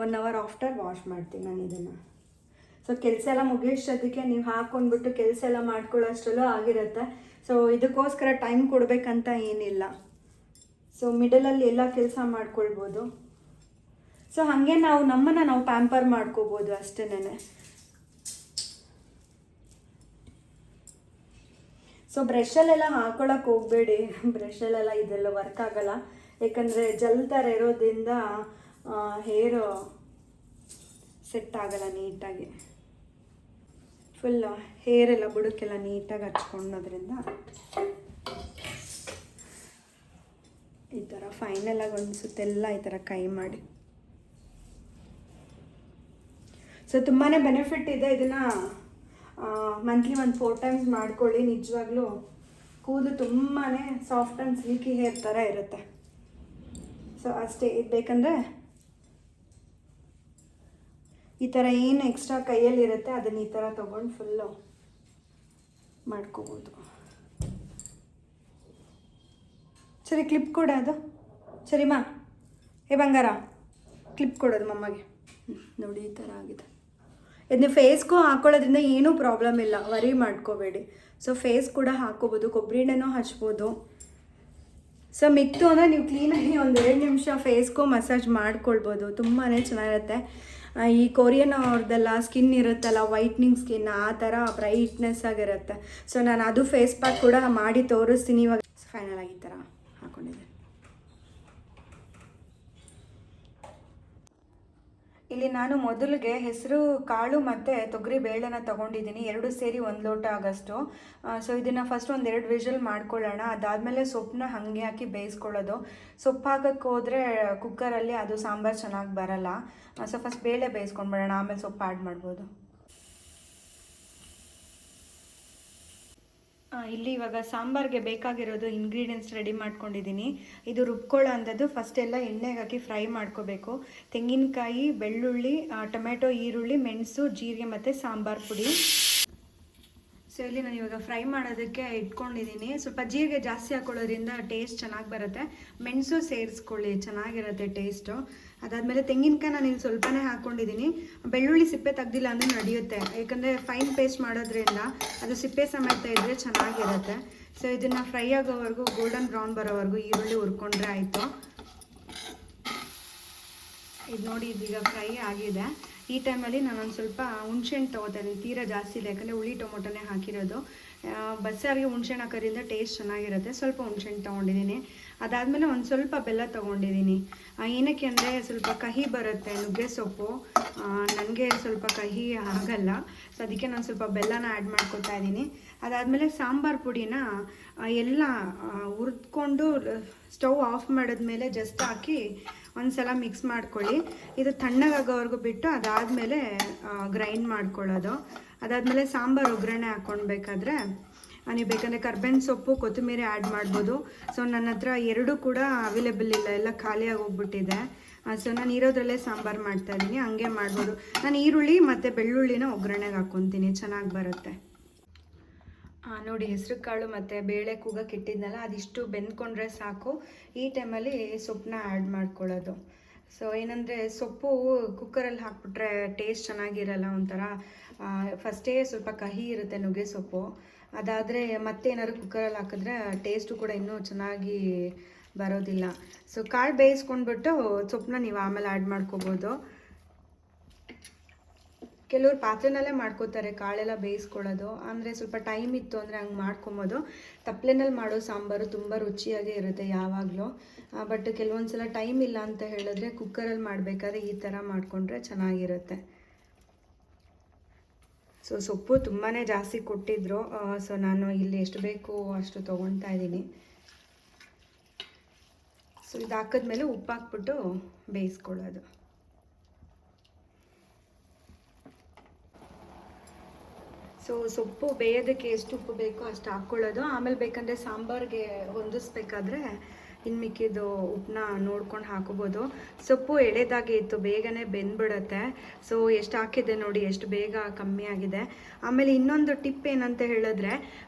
1 ಅವರ್ ಆಫ್ಟರ್ ವಾಶ್ ಮಾಡ್ತೀನಿ ನಾನು ಇದನ್ನು. ಸೊ ಕೆಲಸ ಎಲ್ಲ ಮುಗಿಸೋದಕ್ಕೆ ನೀವು ಹಾಕ್ಕೊಂಡ್ಬಿಟ್ಟು ಕೆಲಸ ಎಲ್ಲ ಮಾಡ್ಕೊಳ್ಳೋಷ್ಟರಲ್ಲೂ ಆಗಿರುತ್ತೆ. ಸೊ ಇದಕ್ಕೋಸ್ಕರ ಟೈಮ್ ಕೊಡಬೇಕಂತ ಏನಿಲ್ಲ. ಸೊ ಮಿಡಲಲ್ಲಿ ಎಲ್ಲ ಕೆಲಸ ಮಾಡ್ಕೊಳ್ಬೋದು. ಸೊ ಹಾಗೆ ನಮ್ಮನ್ನು ನಾವು ಪ್ಯಾಂಪರ್ ಮಾಡ್ಕೋಬೋದು ಅಷ್ಟೇನೆ. ಸೊ ಬ್ರಷಲ್ಲೆಲ್ಲ ಹಾಕ್ಕೊಳಕ್ಕೆ ಹೋಗಬೇಡಿ, ಬ್ರಷಲ್ಲೆಲ್ಲ ಇದೆಲ್ಲ ವರ್ಕ್ ಆಗೋಲ್ಲ. ಯಾಕಂದರೆ ಜೆಲ್ ಥರ ಇರೋದ್ರಿಂದ ಹೇರು ಸೆಟ್ ಆಗಲ್ಲ ನೀಟಾಗಿ. ಫುಲ್ ಹೇರೆಲ್ಲ ಬುಡಕ್ಕೆಲ್ಲ ನೀಟಾಗಿ ಹಚ್ಕೊಂಡೋದ್ರಿಂದ ಈ ಥರ ಫೈನಲಾಗಿ ಒಂದು ಸುತ್ತೆಲ್ಲ ಈ ಥರ ಕೈ ಮಾಡಿ. ಸೊ ತುಂಬಾ ಬೆನಿಫಿಟ್ ಇದೆ. ಇದನ್ನು ಮಂತ್ಲಿ ಒಂದು 4 ಟೈಮ್ಸ್ ಮಾಡ್ಕೊಳ್ಳಿ. ನಿಜವಾಗ್ಲೂ ಕೂದಲು ತುಂಬಾ ಸಾಫ್ಟ್ ಆ್ಯಂಡ್ ಸಿಲ್ಕಿ ಹೇರ್ ಥರ ಇರುತ್ತೆ. ಸೊ ಅಷ್ಟೇ. ಇದು ಬೇಕಂದರೆ ಈ ಥರ ಏನು ಎಕ್ಸ್ಟ್ರಾ ಕೈಯಲ್ಲಿರುತ್ತೆ ಅದನ್ನು ಈ ಥರ ತೊಗೊಂಡು ಫುಲ್ಲು ಮಾಡ್ಕೋಬೋದು. ಸರಿ, ಕ್ಲಿಪ್ ಕೊಡೋದು. ಸರಿಮಾ, ಏ ಬಂಗಾರ, ಕ್ಲಿಪ್ ಕೊಡೋದು ಮಮ್ಮಗೆ. ನೋಡಿ ಈ ಥರ ಆಗಿದೆ. ಇದನ್ನ ಫೇಸ್ಗೂ ಹಾಕ್ಕೊಳ್ಳೋದ್ರಿಂದ ಏನೂ ಪ್ರಾಬ್ಲಮ್ ಇಲ್ಲ, ವರಿ ಮಾಡ್ಕೋಬೇಡಿ. ಸೊ ಫೇಸ್ ಕೂಡ ಹಾಕ್ಕೋಬೋದು, ಕೊಬ್ಬರಿ ಎಣ್ಣೆನೂ ಹಚ್ಬೋದು. ಸೊ ಮಿಕ್ತು ಅಂದರೆ ನೀವು ಕ್ಲೀನಾಗಿ ಒಂದು 2 ನಿಮಿಷ ಫೇಸ್ಗೂ ಮಸಾಜ್ ಮಾಡ್ಕೊಳ್ಬೋದು. ತುಂಬಾ ಚೆನ್ನಾಗಿರುತ್ತೆ. ಈ ಕೊರಿಯನ್ ಅವ್ರದ್ದೆಲ್ಲ ಸ್ಕಿನ್ ಇರುತ್ತಲ್ಲ, ವೈಟ್ನಿಂಗ್ ಸ್ಕಿನ್, ಆ ಥರ ಬ್ರೈಟ್ನೆಸ್ ಆಗಿರುತ್ತೆ. ಸೊ ನಾನು ಅದು ಫೇಸ್ ಪ್ಯಾಕ್ ಕೂಡ ಮಾಡಿ ತೋರಿಸ್ತೀನಿ. ಇವಾಗ ಫೈನಲ್ ಆಗಿ ಈ ಥರ ಹಾಕ್ಕೊಂಡಿದ್ದೆ. ಇಲ್ಲಿ ನಾನು ಮೊದಲಿಗೆ ಹೆಸರು ಕಾಳು ಮತ್ತು ತೊಗರಿ ಬೇಳೆನ ತೊಗೊಂಡಿದ್ದೀನಿ, 2 ಸೇರಿ 1 ಲೋಟ ಆಗೋಷ್ಟು. ಸೊ ಇದನ್ನು ಫಸ್ಟ್ 1-2 ವಿಷಲ್ ಮಾಡ್ಕೊಳ್ಳೋಣ. ಅದಾದಮೇಲೆ ಸೊಪ್ಪನ್ನ ಹಾಗೆ ಹಾಕಿ ಬೇಯಿಸ್ಕೊಳ್ಳೋದು. ಸೊಪ್ಪು ಹಾಕೋಕ್ಕೆ ಹೋದರೆ ಕುಕ್ಕರಲ್ಲಿ ಅದು ಸಾಂಬಾರು ಚೆನ್ನಾಗಿ ಬರಲ್ಲ. ಸೊ ಫಸ್ಟ್ ಬೇಳೆ ಬೇಯಿಸ್ಕೊಂಡ್ಬಿಡೋಣ, ಆಮೇಲೆ ಸೊಪ್ಪು ಆ್ಯಡ್ ಮಾಡ್ಬೋದು. ಇಲ್ಲಿ ಇವಾಗ ಸಾಂಬಾರಿಗೆ ಬೇಕಾಗಿರೋದು ಇಂಗ್ರೀಡಿಯೆಂಟ್ಸ್ ರೆಡಿ ಮಾಡ್ಕೊಂಡಿದ್ದೀನಿ. ಇದು ರುಬ್ಕೊಳ್ಳೋ ಅಂಥದ್ದು. ಫಸ್ಟ್ ಎಲ್ಲ ಎಣ್ಣೆಗೆ ಹಾಕಿ ಫ್ರೈ ಮಾಡ್ಕೋಬೇಕು. ತೆಂಗಿನಕಾಯಿ, ಬೆಳ್ಳುಳ್ಳಿ, ಟೊಮೆಟೊ, ಈರುಳ್ಳಿ, ಮೆಣಸು, ಜೀರಿಗೆ ಮತ್ತು ಸಾಂಬಾರು ಪುಡಿ. ಸೊ ಇಲ್ಲಿ ನಾನು ಇವಾಗ ಫ್ರೈ ಮಾಡೋದಕ್ಕೆ ಇಟ್ಕೊಂಡಿದ್ದೀನಿ. ಸ್ವಲ್ಪ ಜೀರಿಗೆ ಜಾಸ್ತಿ ಹಾಕೊಳ್ಳೋದ್ರಿಂದ ಟೇಸ್ಟ್ ಚೆನ್ನಾಗಿ ಬರುತ್ತೆ. ಮೆಣಸು ಸೇರಿಸ್ಕೊಳ್ಳಿ, ಚೆನ್ನಾಗಿರುತ್ತೆ ಟೇಸ್ಟು. ಅದಾದಮೇಲೆ ತೆಂಗಿನಕಾಯಿ ನಾನು ಇಲ್ಲಿ ಸ್ವಲ್ಪನೇ ಹಾಕ್ಕೊಂಡಿದ್ದೀನಿ. ಬೆಳ್ಳುಳ್ಳಿ ಸಿಪ್ಪೆ ತೆಗ್ದಿಲ್ಲ ಅಂದರೆ ನಡೆಯುತ್ತೆ, ಯಾಕಂದರೆ ಫೈನ್ ಪೇಸ್ಟ್ ಮಾಡೋದ್ರಿಂದ ಅದು ಸಿಪ್ಪೆ ಸಮೇತ ಇದ್ದರೆ ಚೆನ್ನಾಗಿರುತ್ತೆ. ಸೊ ಇದನ್ನು ಫ್ರೈ ಆಗೋವರೆಗೂ, ಗೋಲ್ಡನ್ ಬ್ರೌನ್ ಬರೋವರೆಗೂ ಈರುಳ್ಳಿ ಹುರ್ಕೊಂಡ್ರೆ ಆಯಿತು. ಇದು ನೋಡಿ, ಇದೀಗ ಫ್ರೈ ಆಗಿದೆ. ಈ ಟೈಮಲ್ಲಿ ನಾನೊಂದು ಸ್ವಲ್ಪ ಹುಣ್ಸೆಹಣ್ಣು ತೊಗೋತಾ ಇದ್ದೀನಿ. ತೀರಾ ಜಾಸ್ತಿ ಇಲ್ಲ, ಯಾಕಂದರೆ ಹುಳಿ ಟೊಮೊಟೊನೇ ಹಾಕಿರೋದು. ಬಸ್ಸಾರಿಗೆ ಹುಣ್ಸೆಹಣ್ಣು ಹಾಕೋದ್ರಿಂದ ಟೇಸ್ಟ್ ಚೆನ್ನಾಗಿರುತ್ತೆ. ಸ್ವಲ್ಪ ಹುಣ್ಸೆಹಣ್ಣು ತೊಗೊಂಡಿದ್ದೀನಿ. ಅದಾದಮೇಲೆ ಒಂದು ಸ್ವಲ್ಪ ಬೆಲ್ಲ ತೊಗೊಂಡಿದ್ದೀನಿ. ಏನಕ್ಕೆ ಅಂದರೆ ಸ್ವಲ್ಪ ಕಹಿ ಬರುತ್ತೆ ನುಗ್ಗೆ ಸೊಪ್ಪು. ನನಗೆ ಸ್ವಲ್ಪ ಕಹಿ ಆಗಲ್ಲ, ಸೊ ಅದಕ್ಕೆ ನಾನು ಸ್ವಲ್ಪ ಬೆಲ್ಲನ ಆ್ಯಡ್ ಮಾಡ್ಕೊತಾ ಇದ್ದೀನಿ. ಅದಾದಮೇಲೆ ಸಾಂಬಾರು ಪುಡಿನ ಎಲ್ಲ ಹುರಿದ್ಕೊಂಡು ಸ್ಟವ್ ಆಫ್ ಮಾಡಿದ್ಮೇಲೆ ಜಸ್ಟ್ ಹಾಕಿ ಒಂದು ಸಲ ಮಿಕ್ಸ್ ಮಾಡ್ಕೊಳ್ಳಿ. ಇದು ತಣ್ಣಗಾಗೋವರೆಗೂ ಬಿಟ್ಟು ಅದಾದಮೇಲೆ ಗ್ರೈಂಡ್ ಮಾಡ್ಕೊಳ್ಳೋದು. ಅದಾದಮೇಲೆ ಸಾಂಬಾರು ಒಗ್ಗರಣೆ ಹಾಕ್ಕೊಳ್ಬೇಕಾದ್ರೆ ನೀವು ಬೇಕಂದರೆ ಕರ್ಬೇವಿನ ಸೊಪ್ಪು, ಕೊತ್ತಂಬರಿ ಆ್ಯಡ್ ಮಾಡ್ಬೋದು. ಸೊ ನನ್ನ ಹತ್ರ 2 ಕೂಡ ಅವೈಲೇಬಲ್ ಇಲ್ಲ, ಎಲ್ಲ ಖಾಲಿಯಾಗಿ ಹೋಗ್ಬಿಟ್ಟಿದೆ. ಸೊ ನಾನು ಇರೋದ್ರಲ್ಲೇ ಸಾಂಬಾರು ಮಾಡ್ತಾಯಿದ್ದೀನಿ, ಹಂಗೆ ಮಾಡ್ಬೋದು. ನಾನು ಈರುಳ್ಳಿ ಮತ್ತು ಬೆಳ್ಳುಳ್ಳಿನ ಒಗ್ಗರಣೆಗೆ ಹಾಕ್ಕೊತೀನಿ, ಚೆನ್ನಾಗಿ ಬರುತ್ತೆ. ನೋಡಿ, ಹೆಸರು ಕಾಳು ಮತ್ತು ಬೇಳೆ ಕೂಗಕ್ಕೆ ಇಟ್ಟಿದ್ನಲ್ಲ, ಅದಿಷ್ಟು ಬೆಂದ್ಕೊಂಡ್ರೆ ಸಾಕು. ಈ ಟೈಮಲ್ಲಿ ಸೊಪ್ಪನ್ನ ಆ್ಯಡ್ ಮಾಡ್ಕೊಳ್ಳೋದು. ಸೊ ಏನಂದರೆ ಸೊಪ್ಪು ಕುಕ್ಕರಲ್ಲಿ ಹಾಕ್ಬಿಟ್ರೆ ಟೇಸ್ಟ್ ಚೆನ್ನಾಗಿರಲ್ಲ, ಒಂಥರ ಫಸ್ಟೇ ಸ್ವಲ್ಪ ಕಹಿ ಇರುತ್ತೆ ನುಗ್ಗೆ ಸೊಪ್ಪು. ಅದಾದರೆ ಮತ್ತೇನಾದ್ರು ಕುಕ್ಕರಲ್ಲಿ ಹಾಕಿದ್ರೆ ಟೇಸ್ಟು ಕೂಡ ಇನ್ನೂ ಚೆನ್ನಾಗಿ ಬರೋದಿಲ್ಲ. ಸೊ ಕಾಳು ಬೇಯಿಸ್ಕೊಂಡ್ಬಿಟ್ಟು ಸೊಪ್ಪನ್ನ ನೀವು ಆಮೇಲೆ ಆ್ಯಡ್ ಮಾಡ್ಕೋಬೋದು. ಕೆಲವ್ರು ಪಾತ್ರೆನಲ್ಲೇ ಮಾಡ್ಕೋತಾರೆ ಕಾಳೆಲ್ಲ ಬೇಯಿಸ್ಕೊಳ್ಳೋದು. ಅಂದರೆ ಸ್ವಲ್ಪ ಟೈಮ್ ಇತ್ತು ಅಂದರೆ ಹಂಗೆ ಮಾಡ್ಕೊಬೋದು. ತಪ್ಪಲೆನಲ್ಲಿ ಮಾಡೋ ಸಾಂಬಾರು ತುಂಬ ರುಚಿಯಾಗೇ ಇರುತ್ತೆ ಯಾವಾಗಲೂ. ಬಟ್ ಕೆಲವೊಂದು ಸಲ ಟೈಮ್ ಇಲ್ಲ ಅಂತ ಹೇಳಿದ್ರೆ ಕುಕ್ಕರಲ್ಲಿ ಮಾಡಬೇಕಾದ್ರೆ ಈ ಥರ ಮಾಡಿಕೊಂಡ್ರೆ ಚೆನ್ನಾಗಿರುತ್ತೆ. ಸೊ ಸೊಪ್ಪು ತುಂಬಾ ಜಾಸ್ತಿ ಕೊಟ್ಟಿದ್ದರು. ಸೊ ನಾನು ಇಲ್ಲಿ ಎಷ್ಟು ಬೇಕು ಅಷ್ಟು ತೊಗೊಳ್ತಾ ಇದ್ದೀನಿ. ಸೊ ಇದು ಹಾಕಿದ್ಮೇಲೆ ಉಪ್ಪು ಹಾಕ್ಬಿಟ್ಟು ಬೇಯಿಸ್ಕೊಳ್ಳೋದು. ಸೊ ಸೊಪ್ಪು ಬೇಯೋದಕ್ಕೆ ಎಷ್ಟು ಉಪ್ಪು ಬೇಕೋ ಅಷ್ಟು ಹಾಕ್ಕೊಳ್ಳೋದು. ಆಮೇಲೆ ಬೇಕಂದರೆ ಸಾಂಬಾರಿಗೆ ಹೊಂದಿಸ್ಬೇಕಾದ್ರೆ ಇನ್ನು ಮಿಕ್ಕಿದ್ದು ಉಪ್ಪನ್ನ ನೋಡ್ಕೊಂಡು ಹಾಕೋಬೋದು. ಸೊಪ್ಪು ಎಳೆದಾಗೆ ಇತ್ತು, ಬೇಗನೆ ಬೆಂದ್ಬಿಡುತ್ತೆ. ಸೊ ಎಷ್ಟು ಹಾಕಿದೆ ನೋಡಿ, ಎಷ್ಟು ಬೇಗ ಕಮ್ಮಿ ಆಗಿದೆ. ಆಮೇಲೆ ಇನ್ನೊಂದು ಟಿಪ್ ಏನಂತ ಹೇಳಿದ್ರೆ,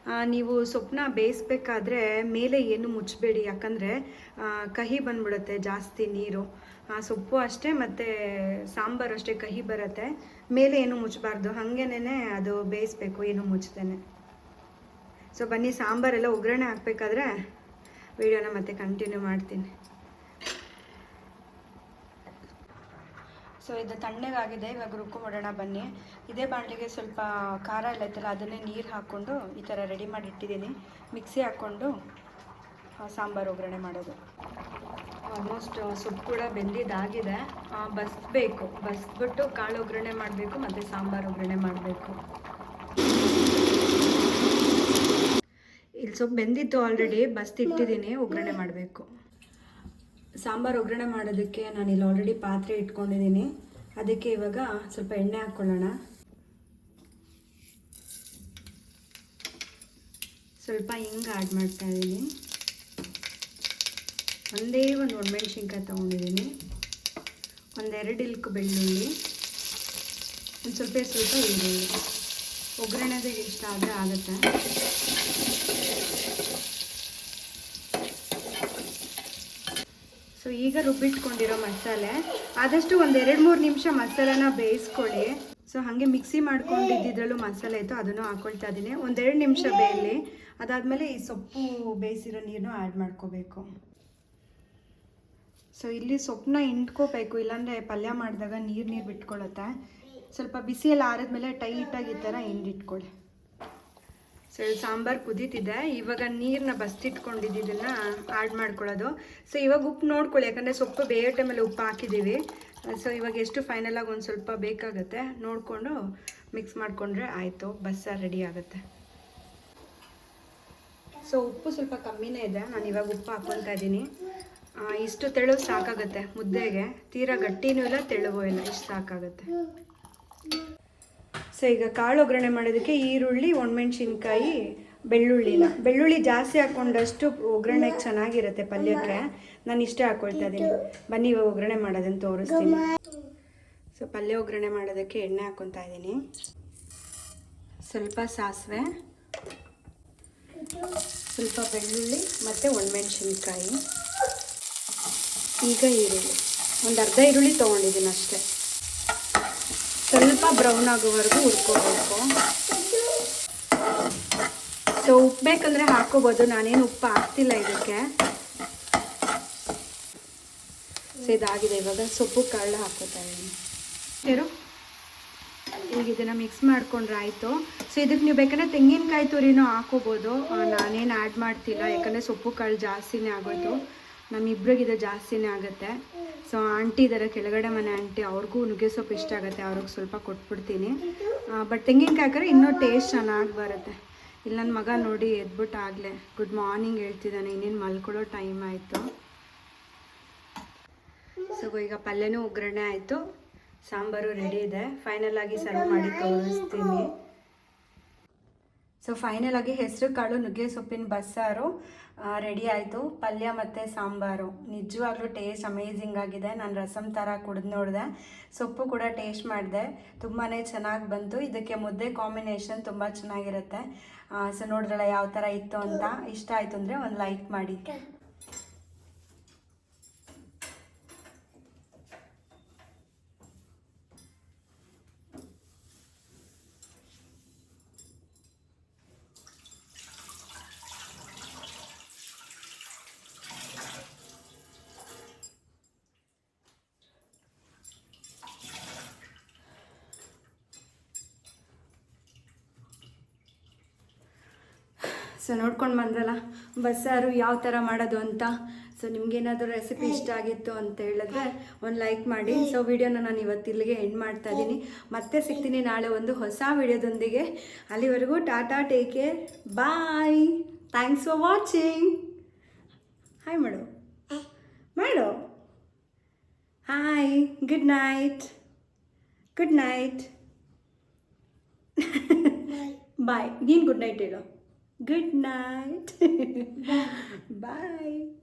ನೀವು ಸೊಪ್ಪನ್ನ ಬೇಯಿಸ್ಬೇಕಾದ್ರೆ ಮೇಲೆ ಏನು ಮುಚ್ಚಬೇಡಿ, ಯಾಕಂದರೆ ಕಹಿ ಬಂದ್ಬಿಡುತ್ತೆ ಜಾಸ್ತಿ ನೀರು. ಸೊಪ್ಪು ಅಷ್ಟೇ ಮತ್ತು ಸಾಂಬಾರು ಅಷ್ಟೇ ಕಹಿ ಬರುತ್ತೆ. ಮೇಲೆ ಏನು ಮುಚ್ಚಬಾರ್ದು, ಹಾಗೇನೆ ಅದು ಬೇಯಿಸ್ಬೇಕು ಏನು ಮುಚ್ಚದೇನೆ. ಸೊ ಬನ್ನಿ, ಸಾಂಬಾರೆಲ್ಲ ಒಗ್ಗರಣೆ ಹಾಕಬೇಕಾದ್ರೆ ವಿಡಿಯೋನ ಮತ್ತೆ ಕಂಟಿನ್ಯೂ ಮಾಡ್ತೀನಿ. ಸೊ ಇದು ತಣ್ಣಗಾಗಿದೆ, ಇವಾಗ ರುಬ್ಕೊಂಬಿಡೋಣ ಬನ್ನಿ. ಇದೇ ಬಾಣಲಿಗೆ ಸ್ವಲ್ಪ ಖಾರ ಎಲ್ಲ ಇತ್ತಲ್ಲ, ಅದನ್ನೇ ನೀರು ಹಾಕ್ಕೊಂಡು ಈ ಥರ ರೆಡಿ ಮಾಡಿ ಇಟ್ಟಿದ್ದೀನಿ. ಮಿಕ್ಸಿ ಹಾಕ್ಕೊಂಡು ಸಾಂಬಾರು ಒಗ್ಗರಣೆ ಮಾಡೋದು. ಆಲ್ಮೋಸ್ಟ್ ಸೊಪ್ಪು ಕೂಡ ಬೆಂದಿದ್ದಾಗಿದೆ. ಬಸ್ಬೇಕು, ಬಸ್ಬಿಟ್ಟು ಕಾಳು ಒಗ್ಗರಣೆ ಮಾಡಬೇಕು ಮತ್ತು ಸಾಂಬಾರು ಒಗ್ಗರಣೆ ಮಾಡಬೇಕು. ಇಲ್ಲಿ ಸೊಪ್ಪು ಬೆಂದಿತ್ತು ಆಲ್ರೆಡಿ, ಬಸ್ತಿಟ್ಟಿದ್ದೀನಿ, ಒಗ್ಗರಣೆ ಮಾಡಬೇಕು. ಸಾಂಬಾರು ಒಗ್ಗರಣೆ ಮಾಡೋದಕ್ಕೆ ನಾನಿಲ್ಲಿ ಆಲ್ರೆಡಿ ಪಾತ್ರೆ ಇಟ್ಕೊಂಡಿದ್ದೀನಿ. ಅದಕ್ಕೆ ಇವಾಗ ಸ್ವಲ್ಪ ಎಣ್ಣೆ ಹಾಕ್ಕೊಳ್ಳೋಣ. ಸ್ವಲ್ಪ ಹಿಂಗೆ ಆ್ಯಡ್ ಮಾಡ್ತಾ ಇದ್ದೀನಿ. ಒಂದೇ ಒಂದು ಒಣಮೆಣ್ಸಿನ್ಕಾಯಿ ತೊಗೊಂಡಿದ್ದೀನಿ, ಒಂದೆರಡು ಇಲ್ಕು ಬೆಳ್ಳುಳ್ಳಿ, ಒಂದು ಸ್ವಲ್ಪ ಈರುಳ್ಳಿ. ಒಗ್ಗರಣೆಗೆ ಇಷ್ಟ ಆದರೆ ಆಗುತ್ತೆ. ಸೊ ಈಗ ರುಬ್ಬಿಟ್ಕೊಂಡಿರೋ ಮಸಾಲೆ, ಆದಷ್ಟು ಒಂದು 2-3 ನಿಮಿಷ ಮಸಾಲೆನ ಬೇಯಿಸ್ಕೊಳ್ಳಿ. ಸೊ ಹಾಗೆ ಮಿಕ್ಸಿ ಮಾಡ್ಕೊಂಡಿದ್ದಿದ್ರಲ್ಲೂ ಮಸಾಲೆ ಇತ್ತು, ಅದನ್ನು ಹಾಕ್ಕೊಳ್ತಾ ಇದ್ದೀನಿ. 1-2 ನಿಮಿಷ ಬೇಯಲಿ. ಅದಾದಮೇಲೆ ಈ ಸೊಪ್ಪು ಬೇಯಿಸಿರೋ ನೀರನ್ನು ಆ್ಯಡ್ ಮಾಡ್ಕೋಬೇಕು. ಸೊ ಇಲ್ಲಿ ಸೊಪ್ಪನ್ನ ಹಿಂಡ್ಕೋಬೇಕು, ಇಲ್ಲಾಂದರೆ ಪಲ್ಯ ಮಾಡಿದಾಗ ನೀರು ಬಿಟ್ಕೊಳ್ಳುತ್ತೆ. ಸ್ವಲ್ಪ ಬಿಸಿಯಲ್ಲಿ ಆರಿದ್ಮೇಲೆ ಟೈಟಾಗಿ ಈ ಥರ ಹಿಂಡಿಟ್ಕೊಳ್ಳಿ. ಸೊ ಇಲ್ಲಿ ಸಾಂಬಾರು ಕುದೀತಿದೆ. ಇವಾಗ ನೀರನ್ನ ಬಸ್ತಿಟ್ಕೊಂಡಿದ್ದನ್ನು ಆ್ಯಡ್ ಮಾಡ್ಕೊಳ್ಳೋದು. ಸೊ ಇವಾಗ ಉಪ್ಪು ನೋಡ್ಕೊಳ್ಳಿ, ಯಾಕಂದರೆ ಸೊಪ್ಪು ಬೇಯೋ ಟೈಮಲ್ಲಿ ಉಪ್ಪು ಹಾಕಿದ್ದೀವಿ. ಸೊ ಇವಾಗ ಎಷ್ಟು ಫೈನಲಾಗಿ ಒಂದು ಸ್ವಲ್ಪ ಬೇಕಾಗುತ್ತೆ ನೋಡಿಕೊಂಡು ಮಿಕ್ಸ್ ಮಾಡಿಕೊಂಡ್ರೆ ಆಯಿತು, ಬಸ್ಸಾರು ರೆಡಿ ಆಗುತ್ತೆ. ಸೊ ಉಪ್ಪು ಸ್ವಲ್ಪ ಕಮ್ಮಿನೇ ಇದೆ, ನಾನು ಇವಾಗ ಉಪ್ಪು ಹಾಕ್ಕೊತಾ ಇದ್ದೀನಿ. ಇಷ್ಟು ತೆಳು ಸಾಕಾಗುತ್ತೆ ಮುದ್ದೆಗೆ, ತೀರಾ ಗಟ್ಟಿನೂ ಇಲ್ಲ ತೆಳುವೂ ಇಲ್ಲ, ಇಷ್ಟು ಸಾಕಾಗುತ್ತೆ. ಸೊ ಈಗ ಕಾಳು ಒಗ್ಗರಣೆ ಮಾಡೋದಕ್ಕೆ ಈರುಳ್ಳಿ, ಒಣಮೆಣ್ಸಿನ್ಕಾಯಿ, ಬೆಳ್ಳುಳ್ಳಿ ಜಾಸ್ತಿ ಹಾಕ್ಕೊಂಡಷ್ಟು ಒಗ್ಗರಣೆಗೆ ಚೆನ್ನಾಗಿರುತ್ತೆ ಪಲ್ಯಕ್ಕೆ. ನಾನು ಇಷ್ಟೇ ಹಾಕ್ಕೊಳ್ತಾ ಇದ್ದೀನಿ. ಬನ್ನಿ ಇವಾಗ ಒಗ್ಗರಣೆ ಮಾಡೋದನ್ನು ತೋರಿಸ್ತೀನಿ. ಸೊ ಪಲ್ಯ ಒಗ್ಗರಣೆ ಮಾಡೋದಕ್ಕೆ ಎಣ್ಣೆ ಹಾಕ್ಕೊತಾ ಇದ್ದೀನಿ. ಸ್ವಲ್ಪ ಸಾಸಿವೆ, ಸ್ವಲ್ಪ ಬೆಳ್ಳುಳ್ಳಿ ಮತ್ತು ಒಣಮೆಣ್ಸಿನ್ಕಾಯಿ, ಈಗ ಈರುಳ್ಳಿ, ಒಂದು ಅರ್ಧ ಈರುಳ್ಳಿ ತೊಗೊಂಡಿದ್ದೀನಿ ಅಷ್ಟೇ. ಸ್ವಲ್ಪ ಬ್ರೌನ್ ಆಗೋವರೆಗೂ ಹುರ್ಕೋಬೇಕು. ಸೊ ಉಪ್ಪು ಬೇಕಂದರೆ ಹಾಕ್ಕೋಬೋದು, ನಾನೇನು ಉಪ್ಪು ಹಾಕ್ತಿಲ್ಲ ಇದಕ್ಕೆ. ಸೊ ಇದಾಗಿದೆ. ಇವಾಗ ಸೊಪ್ಪು ಕಾಳು ಹಾಕ್ಕೋತಾ ಇದ್ದೀನಿ. ಈಗ ಇದನ್ನು ಮಿಕ್ಸ್ ಮಾಡ್ಕೊಂಡ್ರೆ ಆಯಿತು. ಸೊ ಇದಕ್ಕೆ ನೀವು ಬೇಕಂದರೆ ತೆಂಗಿನಕಾಯಿ ತುರಿನೂ ಹಾಕೋಬೋದು, ನಾನೇನು ಆ್ಯಡ್ ಮಾಡ್ತಿಲ್ಲ, ಯಾಕಂದರೆ ಸೊಪ್ಪು ಕಾಳು ಜಾಸ್ತಿನೇ ಆಗೋದು. ನಮ್ಮಿಬ್ರಿಗಿದೆ ಜಾಸ್ತಿನೇ ಆಗುತ್ತೆ. ಸೊ ಆಂಟಿ ಇದ್ದಾರೆ ಕೆಳಗಡೆ ಮನೆ ಆಂಟಿ, ಅವ್ರಿಗೂ ನುಗ್ಗೆ ಸೊಪ್ಪು ಇಷ್ಟ ಆಗುತ್ತೆ, ಅವ್ರಿಗೆ ಸ್ವಲ್ಪ ಕೊಟ್ಬಿಡ್ತೀನಿ. ಬಟ್ ತೆಂಗಿನಕಾಯಿ ಹಾಕಿದ್ರೆ ಇನ್ನೂ ಟೇಸ್ಟ್ ಚೆನ್ನಾಗಿ ಬರುತ್ತೆ. ಇಲ್ಲಿ ನನ್ನ ಮಗ ನೋಡಿ ಎದ್ಬಿಟ್ಟು ಆಗಲೇ ಗುಡ್ ಮಾರ್ನಿಂಗ್ ಹೇಳ್ತಿದ್ದಾನೆ, ಇನ್ನೇನು ಮಲ್ಕೊಳ್ಳೋ ಟೈಮ್ ಆಯಿತು. ಸೊ ಈಗ ಪಲ್ಯನೂ ಒಗ್ಗರಣೆ ಆಯಿತು, ಸಾಂಬಾರು ರೆಡಿ ಇದೆ. ಫೈನಲ್ ಆಗಿ ಸರ್ವ್ ಮಾಡಿ ತೋರಿಸ್ತೀನಿ. ಸೊ ಫೈನಲ್ ಆಗಿ ಹೆಸರು ಕಾಳು ನುಗ್ಗೆ ಸೊಪ್ಪಿನ ಬಸ್ಸಾರು ರೆಡಿ ಆಯಿತು. ಪಲ್ಯ ಮತ್ತು ಸಾಂಬಾರು ನಿಜವಾಗ್ಲೂ ಟೇಸ್ಟ್ ಅಮೇಝಿಂಗ್ ಆಗಿದೆ. ನಾನು ರಸಮ್ ಥರ ಕುಡಿದು ನೋಡಿದೆ, ಸೊಪ್ಪು ಕೂಡ ಟೇಸ್ಟ್ ಮಾಡಿದೆ, ತುಂಬಾ ಚೆನ್ನಾಗಿ ಬಂತು. ಇದಕ್ಕೆ ಮುದ್ದೆ ಕಾಂಬಿನೇಷನ್ ತುಂಬ ಚೆನ್ನಾಗಿರುತ್ತೆ. ಸೊ ನೋಡಿದ್ರಲ್ಲ ಯಾವ ಥರ ಇತ್ತು ಅಂತ. ಇಷ್ಟ ಆಯಿತು ಅಂದರೆ ಒಂದು ಲೈಕ್ ಮಾಡಿ. ಸೊ ನೋಡ್ಕೊಂಡು ಬಂದ್ರಲ್ಲ ಬಸ್ಸಾರು ಯಾವ ಥರ ಮಾಡೋದು ಅಂತ. ಸೊ ನಿಮ್ಗೇನಾದರೂ ರೆಸಿಪಿ ಇಷ್ಟ ಆಗಿತ್ತು ಅಂತ ಹೇಳಿದ್ರೆ ಒಂದು ಲೈಕ್ ಮಾಡಿ. ಸೊ ವಿಡಿಯೋನ ನಾನು ಇವತ್ತು ಇಲ್ಲಿಗೆ ಎಂಡ್ ಮಾಡ್ತಾ ಇದ್ದೀನಿ. ಮತ್ತೆ ಸಿಗ್ತೀನಿ ನಾಳೆ ಒಂದು ಹೊಸ ವಿಡಿಯೋದೊಂದಿಗೆ. ಅಲ್ಲಿವರೆಗೂ ಟಾಟಾ, take care, bye, thanks for watching. Hi ಮಾಡು, ಹಾಯ್, ಗುಡ್ ನೈಟ್, ಬಾಯ್. ನೀನು ಗುಡ್ ನೈಟ್ ಹೇಳು. Good night. Bye.